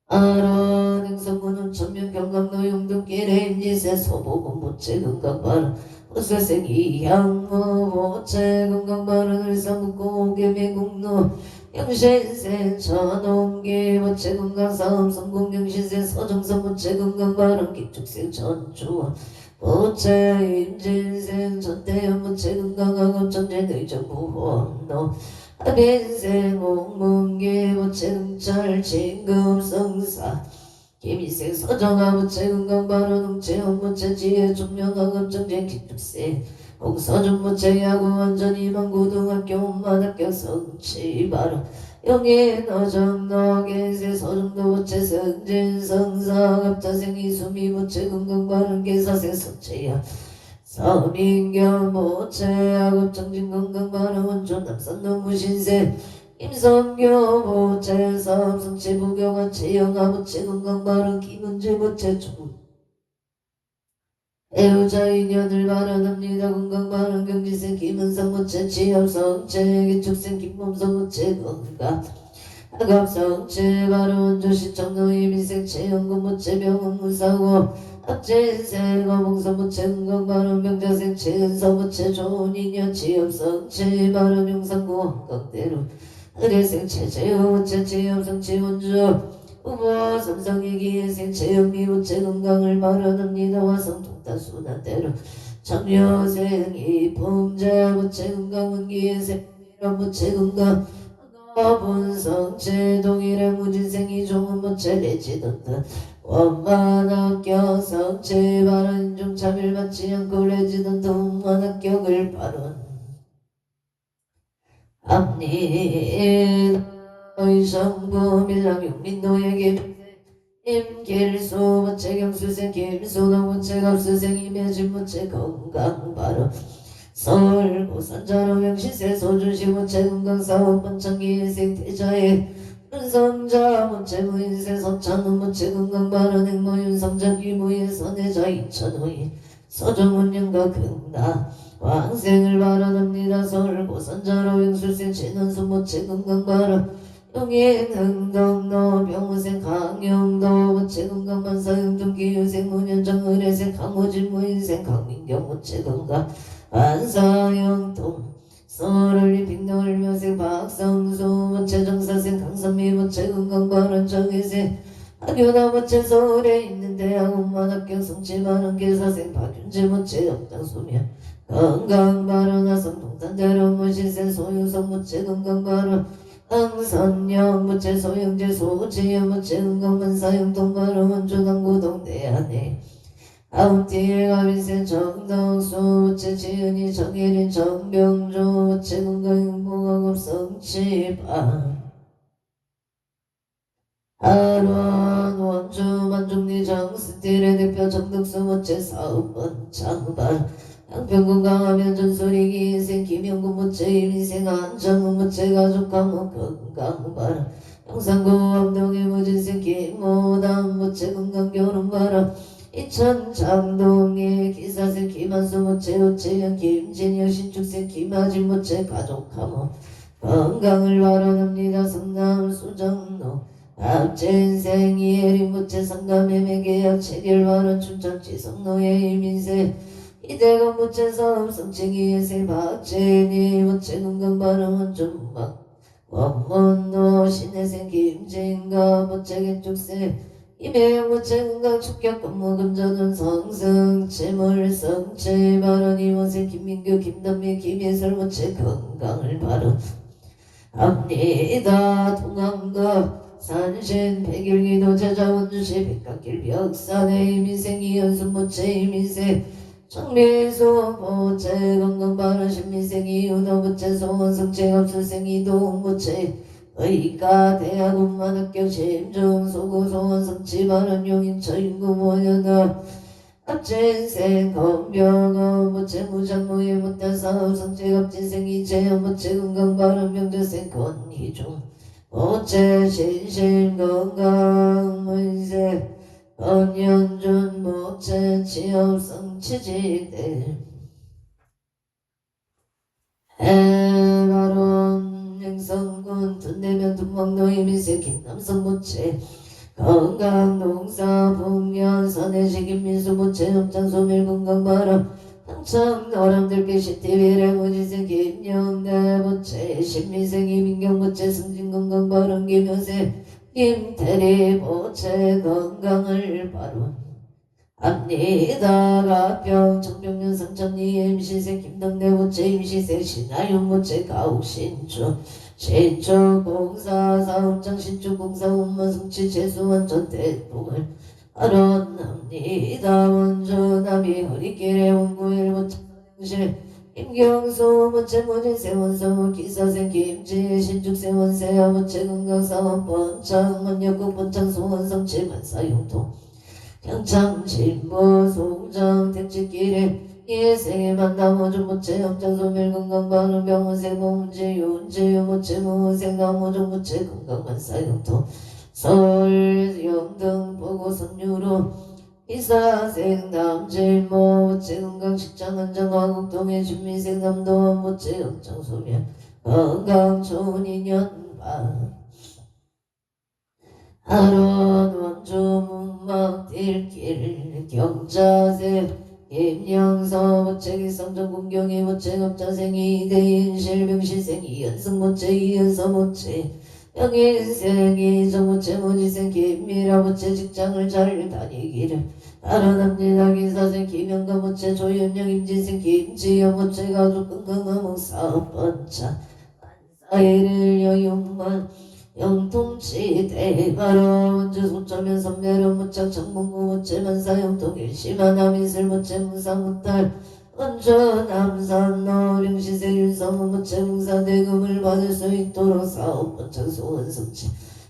아론 행성군 운천면 경강도 용등길에 임지세 소보군 무체 건강반 호세생이 향무 보채 건강바른 을사묵고 개미국노 영신생 천홍기 보채 건강사음 성공영신생 서정선 보채 건강바른 기축생 전주원 보채 임진생 전대현 보채 건강학업 전쟁의정부원노 아빈생 옥문기 보채 응철 진급성사 김희생 서정아 부채 건강바른 웅채원 부채 지혜 중명학업 정쟁 기축세 홍서준 부채 야구 완전히 만고등학교 엄마학교 성취바로 영인 어정너 개세 서정도 부채 성진 성사갑자생 이수미 부채 건강바른 개사생 서채야 서민경 부채 학업 정진 건강바른 원조 남산동 무신세 임성교 보채 삼성채 부경한 채영아 보채 건강바른 김은재 보채 총 애우자 인연을 바라납니다. 건강바른 경지생 김은성 보채 취업성채 기축생 김범성 보채 건강 학업성채 바른 조시청노 이민생 채영금 보채 병원 무사고 학재생 어봉선 보채 건강바른 병자생 채은서 보채 좋은 인연 취업성채 바른 용산고 한강대로 의뢰생 체제요 체체염성 체원주 후보 삼성이기예생 체험미 우체 건강을 바라납니다. 화성 통타순환대로 청여생 이풍자 우체 건강은 기예생 이런 우체 건강 본성 동일의 무진생 이종은 무체 레지던트 원만합격 성체 바른 중 참일 받지 않고 레지던트 원만합격을 바른 앞니 의성부 밀랑육민노에게 임길수 무채경수생 김수동 무채갑수생 임혜진 무채 건강바로 서울 고산자로 명시세 소주시 무채 건강사원 번창기인생 태자의 은성자 무채 무인세 서창은 무채 건강바로 행모윤성자 귀무의 선혜자 이천호의 서정운영과 극나 왕생을 바라납니다. 서울 고산자로 영술생 진원수 모채 건강바라 용인 흥덕로 병우생 강영도 모채 건강만사 영동기유생 문현정 의뢰생 강호진 무인생 강민경 모채 건강 안사영동 서울리 빅노을묘생 박성수 모채 정사생 강선미 모채 건강바라 정혜생 학교나 모채 서울에 있는 대학원만학교 성취만원 계사생 박윤재 모채 역당소면 건강바른 화성 동탄대로 무신생 소유성 무채 건강바른 ang선영 무채 소영제 소지여 무채 건강만사영 동바른 원주당구동 대안에 아웅띠에 가빈생 정덕수 무채 지은이 정혜린 정병조 무채 건강행복학업 성취방 하루원 원주 만중리 정스틸의 대표 정덕수 무채 사업원 장발 양평건강하면 전소리기 인생 김영구 무채 임인생 안정우 무채 가족감옥 건강바라 영산구 암동의 무진생 김모담 무채 건강결혼바라 이천 장동의 기사생 김한수 무채 우채영 김진영 신축생 김하진 무채 가족감옥 건강을 바라납니다. 성남 수정로 박진생 이혜린 무채 상감의 계약 체결바라 춘천 지성로의 이민생 이대건 무채 사업 성칭이예생 박재니 무채 건강바른 원주막 원문노 신혜생 김진가 무채 개축생 임혜영 무채 건강 축격 근무 금전은 성승 채물 성채 바른 이원생 김민규 김단미 김예설 무채 건강을 바른 합니다. 동암과 산신 백일기도 제자원주시 백각길 벽산의 이민생 이현수 무채 이민생 청미수 보채 건강바른 신민생 이윤호 부채 소원성채 갑술생 이동 부채 의가 대학원만학교 심중 소구 소원성치 바른 용인처 인구모여나 합진생 건병원 부채 무장무예 무탈사업 성채 갑진생 이재현 부채 건강바른 명재생 건희중 부채 신신 건강 문세 언연준 모채 취업성 취직들 해바론 행성군 둔내면 둔망로 이민세 김남성 모채 건강 농사 풍년 선해식 임민수 모채 협장 소멸 건강바람 합창 어람들께 시티비례 무지생 김영대 부채 신미생 이민경 부채 승진건강 바른 김효세 김태리 부채 건강을 바로 압니다. 가평 청정년 상천리 임시생 김덕래 부채 임시생 신하윤 부채 가옥신주 신주 공사 사업장 신주 공사 운만 성취 재수원 전대통을 알았납니다. 원주 남이 허리길에 원구일 부채실 김경수 부채 무지생 원서무 기사생 김지 신축생 원세야 부채 건강사원 번창 만역국 번창 소원성치 만사용통 평창 진보 송정 택지길에 예생에 만남 오줌 부채 염장 소멸 건강 바른 병원생 문제 윤제 부채 무생 나무종 부채 건강 만사용통 서울 영등 보고 선유로 이사생 남질모 부채 건강 식장 안정 화곡동의 준미생 남도원 부채 염장 소멸 건강 좋은 인연 반 하론 원주 문막 딜길 경자세 임영서 부채기 성전 공경이 부채 업자생이 이대인 실병시생 이연승 부채 이연서 부채 영인생 이정부채 무지생 김미라 부채 직장을 잘 다니기를 따라납니다. 기사생 김영가 부채 조윤영 임진생 김지영 부채 가족 건강한 목사 번차 안사일을 여용만 영통치 대바로 원주 소점면 선배로 무착 청봉구 부채 만사 영통 일심한 남인슬 부채 문상무탈 원주 남산 노령시세 윤성무 부채 문산 대금을 받을 수 있도록 사업 번창 소원 성취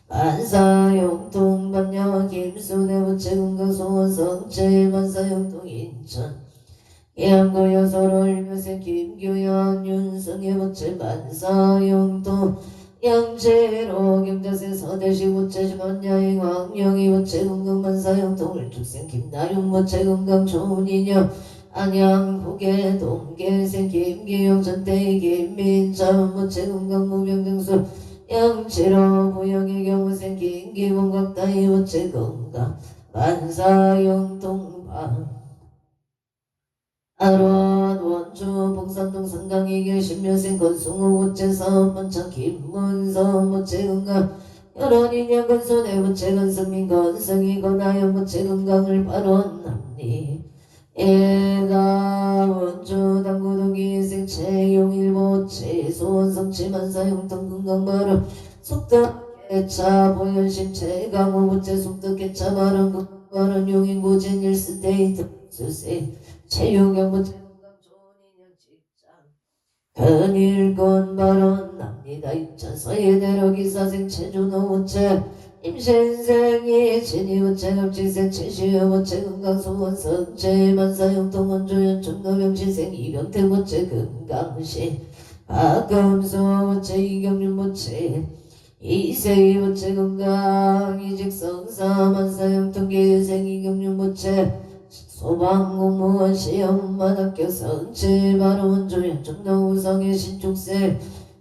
만사 영통 반야와 김수대 부채 건강 소원 성취 만사 영통 인천 양구 여서로 일묘생 김규현 윤성의 부채 만사 영통 양재로 경자생 서대시 부채 주반야행 왕영이 부채 건강 만사 영통을 축생 김나윤 부채 건강 좋은 인연 안양 후계 동계생 김기용 전대희 김민자 부채 건강 무병등수 양재로 부영의 경우생 김기봉 각다이 부채 건강 만사 영통방 아론 원주 봉산동 상강이길 신묘생 건승우 부채 사업번창 김문성 부채 건강 여론인양 건손해 부채 건승민 건승이 건하연 부채 건강을 발언합니 에다 원주 당구동기생 채용일 부채 소원성치 만사 용통 건강 발언 속덕개차 보현심 채강호 부채 속덕개차 발언 건강 발언 용인고 진일스테이트 수세 체육형 부채 건강 좋은 인연 직장 근일권 발언납니다. 입천서의 대로 기사생 체조노 부채 임신생이 진이 부채 갑질생 체시여 부채 건강 소원 성체 만사 영통 원조연 총노병신생 이병태 부채 금강시 박금수 부채 이경윤 부채 이세희 부채 건강 이직성사 만사 영통 계생 이경윤 부채 소방공무원 시험만 합격 성취 바로 원조연 정노우성의 신축생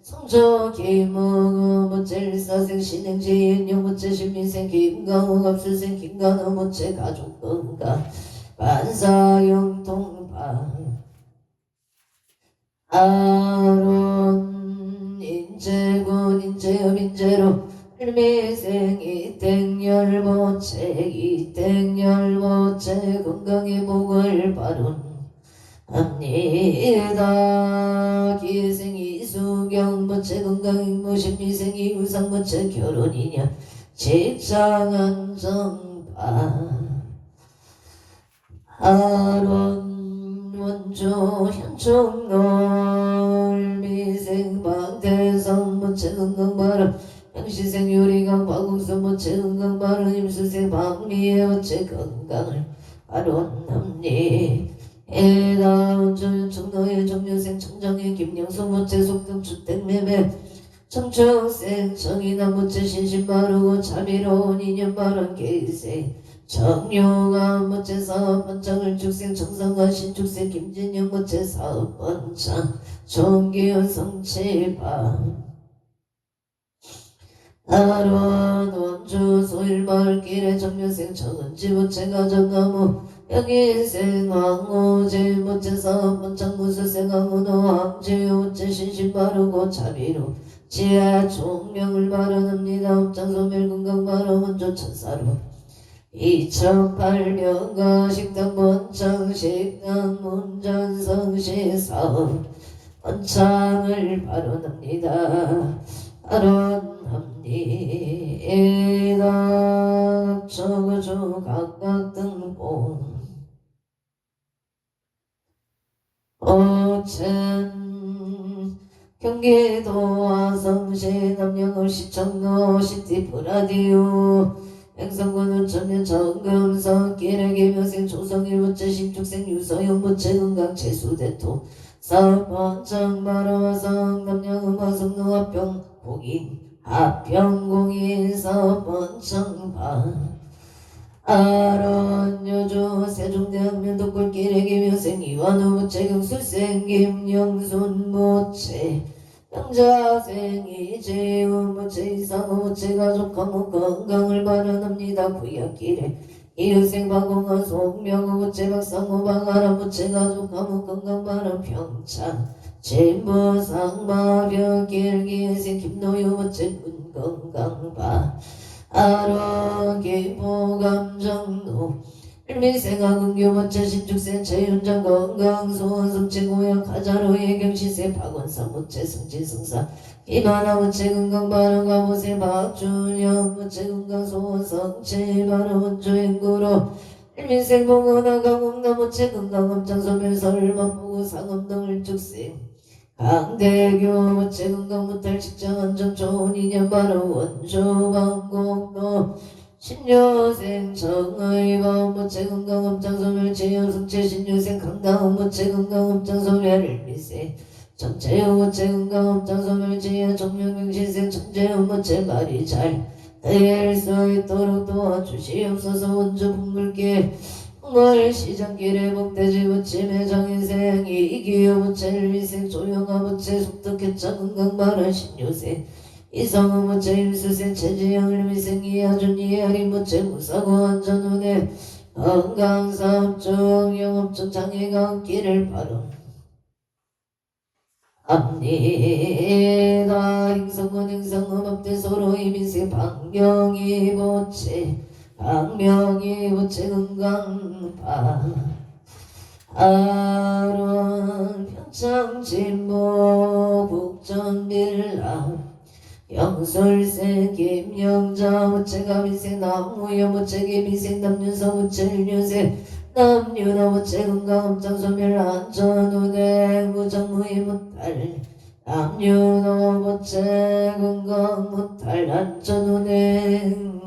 성조 김무구 부채 일사생 신행지인 영부채 신민생 김강우 갑술생 김간호 부채 가족 건강 만사 영통방 아론 인재군 인재업 인재로 일미생 이땡열보채 이땡열보채 건강의 복을 발언합니다. 기생 이수경 부채 건강인무신미생 이우상 부채 결혼이냐 직장 안정반 아론 원주 현충놀 미생 방대성 부채 건강 발언 양시생 유리강 박국수 부채 건강 발언 임수생 박미애 부채 건강을 발언합니 에다 원주 청노의 정유생 청정의 김영수 부채 속등 주택매매 청청생 정의남 부채 신신 바르고 자비로운 인연 발언 계생 정용한 부채 사업번창을 축생 청성한 신축생 김진영 부채 사업번창 정기현 성치방 아론 원주 소일마을길에 정묘생 정은지 부채 가정나무 영인생 황호지 무채사 번창무수생 황문호 황지우체 신신 바르고 자비로 지혜 총명을 바라납니다. 업장소멸 건강 바라문조 천사로 2008년가 식당 번창 식당 문전성시 사업 번창을 발언합니다. 발언합니다. 저거저 각각 등봉 어첸 경기도 화성시 남양을시 청도시 티프라디오 행성군 우천면 정금석 기레기 묘생 조성일부채 신축생 유서영부채 건강채수대토 사업번창 바로화성 남양음화성 노합병 공인 합병공인 사업번창 아론여주 세종대학면 독골기레기 묘생 이완우부채 경술생 김영순부채 영자생 이재훈부채 이상우부채 가족 가목 건강을 바라납니다. 구약기래 이르생 박공환 송명우부채 박상우 박아람부채 가족 가목 건강 바람 평창 진부상마병 길기생 김노유부채 군건강 아론 기포감정노 일미생화근교부채 신축생 최윤장 건강소원성체 고향 가자로의 경시세 박원상부채 승진승사 이만화부채 건강바람가보세 박준영부채 건강소원성체 바람원조행구로 일미생봉원화 강홍나무채 건강암장소멸설만보고 상암동을 축생 강대교 채건강무탈 직장안전 좋은 인연 바로 원조방공도 신여생 정의범 채건강업장소멸 제여성체 신여생 강다음 채건강업장소멸 일미생 정채우 채건강업장소멸 제여 정명명신생 정재우 채말이 잘 될 수 있도록 도와주시옵소서. 원조 북물길 시장길에 복대지 부침의 정인생 이기요 부채 일미생 조영아 부채 속덕해차 건강바라 신유생 이성우 부채 임수생 최지영 일미생 이하준 이하린 부채 무사고 안전운에 건강사업종 영업종 장애가 길을 바로 합니다. 행성군 행성음 업대소로 이민생 방경이 부채 박명희 부채 건강파 아론 평창 진보 북전빌라 영술생 김영자 부채 가미생 남무여 부채 김희생 남윤서 부채 일류생 남윤아 부채 건강업장소멸 안전운행 무정무의 무탈 남윤호 부채 건강무탈 안전운행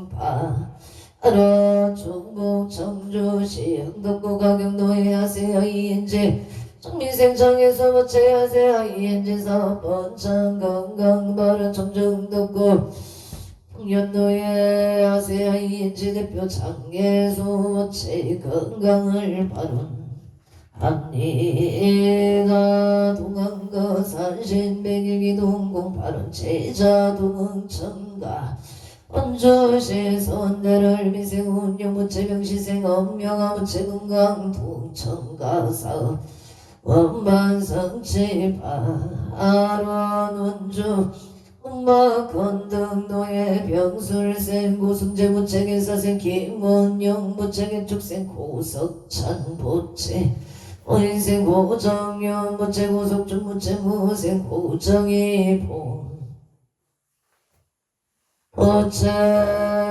아론 중북 청주시 흥덕구 가경도에 하세요 이인지 정민생 정에서 부채 하세요 이인지 사업번창 건강바른 청주흥덕구 풍년도에 하세요 이인지 대표 장예수 부채 건강을 발언합니다. 동안거 산신백일기 동공발언 제자 동응청가 원조시 선대를 미생 운영부채 병시생 엄명아부채 건강 동청가사업 원반성치파 아론 원주 음악건등노예 병술생 고승재부채 개사생 김원영부채 개축생 고석찬부채 원인생 고정연부채 고석준부채 무생 고정이봉 부채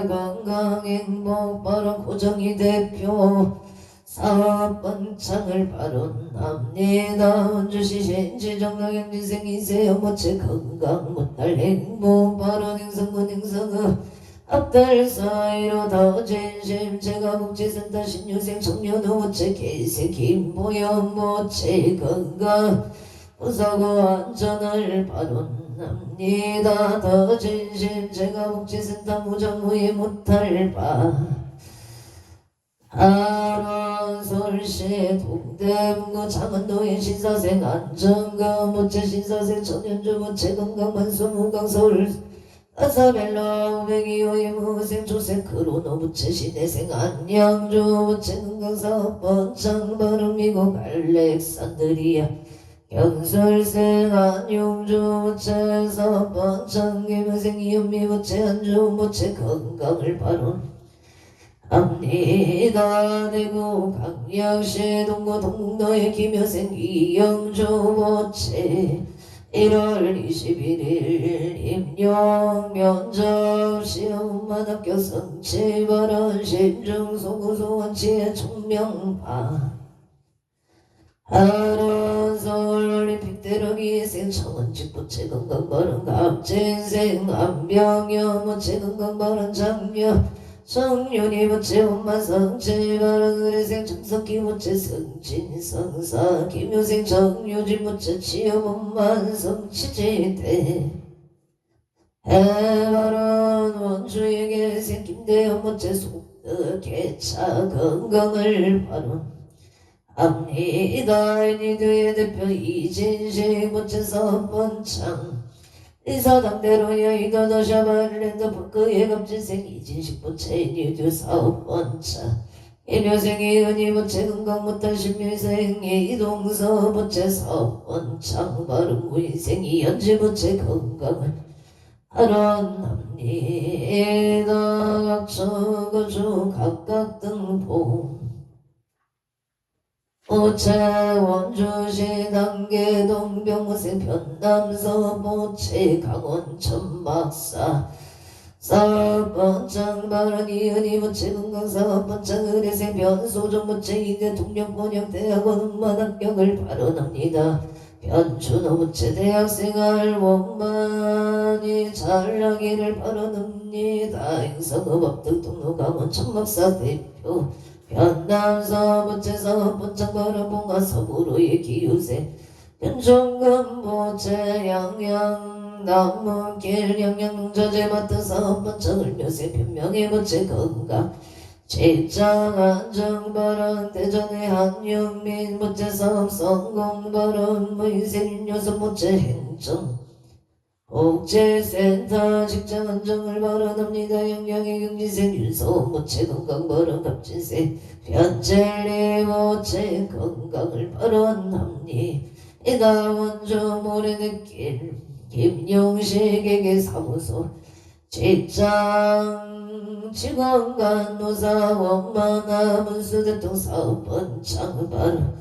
건강행복 발언 고정희 대표 사업번창을 발언합니다. 원주시 신지정락행진생 이세영 부채 건강 못할 행복 발언 행성군 행성읍 앞달 사이로 더 진심 제가복지센터 신유생 청년호 부채 개세 김보영 부채 건강 무사고 안전을 발언합니다. 더 진심 제가복지센터 무정무의 못할 아론 서울시 동대문구 창원도의 신사생 안정감 부채 신사생 청년주 부채 건강만수 무강 서울 아사벨라 오백이오의 무생 조생 크로노 부채시 내생 안양조 부채 금강사 번창 바름이고 갈렉산드리아 경설생 안용조 부채 사번창 김생 이연미 부채 안조 부채 건강을 바론 압니다 대구 강양시 동구 동북로의 김여생 이영조 부채 1월 21일 임용 면접 시험만 합격 성취 발언 심중 소구소 원치의 총명파 하런 서울올림픽 대러기 생청원 직부채 건강발언 갑진생 안병여 무채 건강발언 장려 성윤이 부채 엄마 성채 발언 의뢰생 정석기 부채 성진 성사 김효생 정유진 부채 취업 엄마 성치지대 해발언 원주에게 생 김대현 부채 속득 개차 건강을 발언 압니다 니드의 대표 이진식 부채 서번창 이사당대로 여의도 더샤바일랜드 버크의 갑진생 이진식 부채 뉴드 사업번차 일효생이 은희 부채 건강무탈 신묘생이 이동서 부채 사업번창 발음 무인생이 연지 부채 건강을 하런합니다 각처거주 각각 등봉 부채 원주시 단계동 병무생 편남서 부채 강원 천박사 사업번창 발언 이은희 부채 건강사업번창 의뢰생 변소정 부채 이대통령 번역대학원 음반 합격을 발언합니다. 변준호 부채 대학생활 원만히 잘나기를 발언합니다. 행성업 등통로 강원 천박사 대표 변남서 부채 사업번창 발언 봉화 서부로의 기우생 현종금 부채 양양 남문길 양양농자재 맡은 사업번창을 묘세 변명의 부채 건강 직장 안정 발언 대전의 한영민 부채 사업 성공 발언 무인생 여섯 부채 행정 국제센터 직장 안정을 발언합니다. 영양의 경지생 윤서원 부채 건강 발언 갑진생 변젤리 부채 건강을 발언합니다. 원조 모래느길 김용식에게 사무소 직장 직원 간호사 원만한 문수대통 사업번창 발언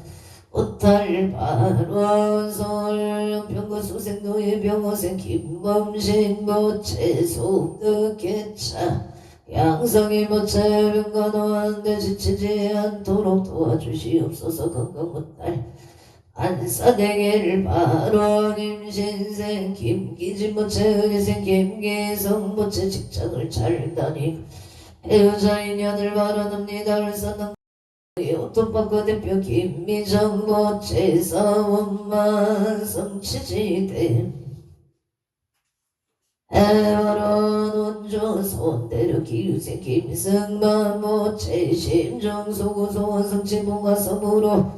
오탈 발언 서울 영평구 수생노예 병호생 김범신 부채 속득 개차 양성이 부채 병간호한데 지치지 않도록 도와주시옵소서. 건강무탈 안사대길 발언 임신생 김기진 부채 의생 김기성 부채 직장을 잘 다니고 배우자 인연을 발언합니다. 울산 오토바크 대표 김미정 부채 사원만 성치지대 해발언 원조 손대려 기유생 김승만 부채 심정소구소 원성치봉화 서부로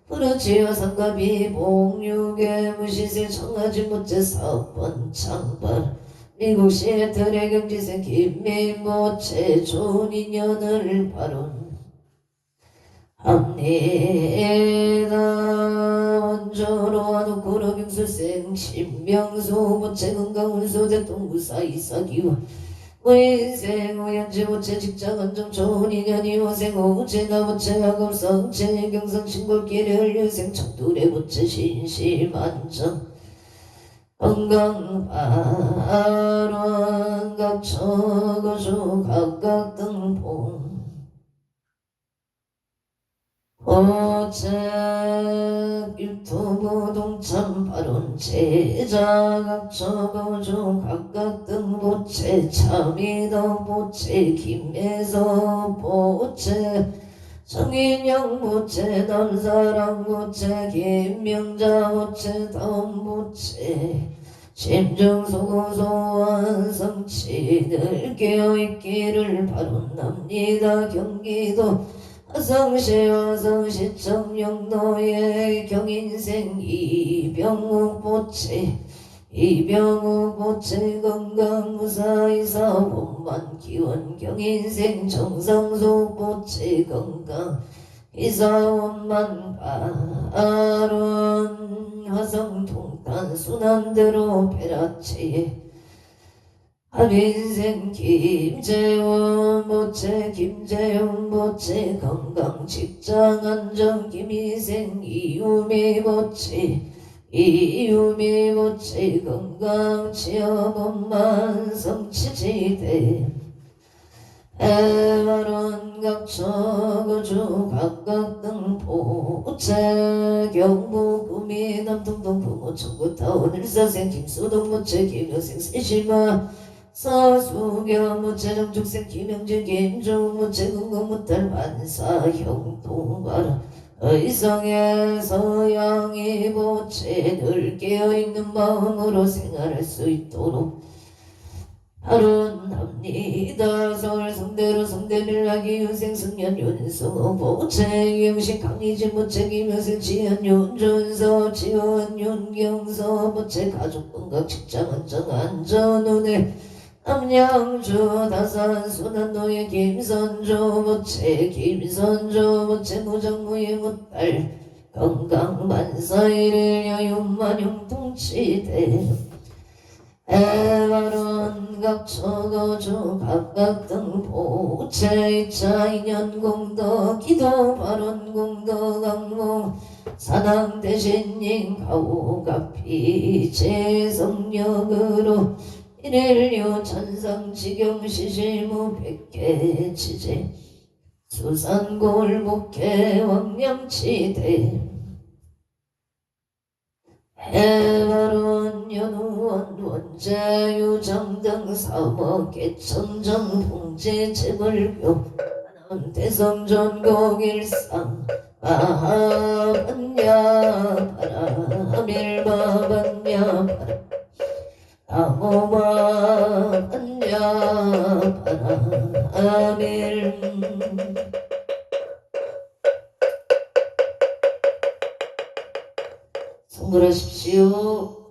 그렇지요 상갑이 봉육의 무시세 청아지 부채 사업번창 발 미국 시애틀의 경지생 김민 부채 좋은 인연을 발언 합니다. 원조로 한옥구로 경술생 신명소 부채 건강운소 대통구사 이사기와 무인생 우연지 부채 직장 안정 좋은 인연이 호생 오제나 부채 학업성 재경성 신골길의 한류생 청두레 부채 신심안정 건강발원 각처거주 각각 등봉 부채 유튜브 동참 발언 제작 각처거주 각각 등 부채 참이더 부채 김혜서 부채 정인영 부채 남사랑 부채 김명자 부채 다음 부채 심정소고소한 성취들 깨어있기를 발언합니다. 경기도 화성시 화성시청 영도의 경인생 이병욱 부채 이병우 보채 건강 무사이사 원만 기원 경인생 정상속 보채 건강 이사원만 발언 화성 통탄 순환대로 베라치에 합인생 김재원 보채 김재원 보채 건강 직장 안정 김희생 이유미 보채 이유미 보채 건강 취업원만 성취지대 해발원 각처거주 각각 등포 우체 경부 구미 남동동 부모 청구타운 일사생 김수동 모체 김여생 세실마 서수경 모체 정축생 김영진 김종 모체 금공 무탈 반사 형동바라 의성의 서양이 보채 늘 깨어있는 마음으로 생활할 수 있도록 하룬합니다. 서울 성대로 성대밀락이 윤생 승연 윤승호 보채 영식 강희진 보채 김효생 지연 윤준서 지원 윤경서 보채 가족 건강 직장 안정 안전운에 남양주 다산 순환노예 김선조 보채 김선조 보채 무정무예 무딸 건강 만사일을 여윤만용 통치대 해발원 각처거주 각각 등포 우체 2차 인연공덕 기도발원공덕 강모 사당 대신님 가오가피 제성력으로 일일류 천상지경 시실무 백개 지제 수산골목회 왕량치대 해발원 연우원 원자유정등 사목 개천정 봉제 재벌교 대성전곡일상 아하반야 바라밀바반야 바라 아모바반야 바라밀 성불하십시오.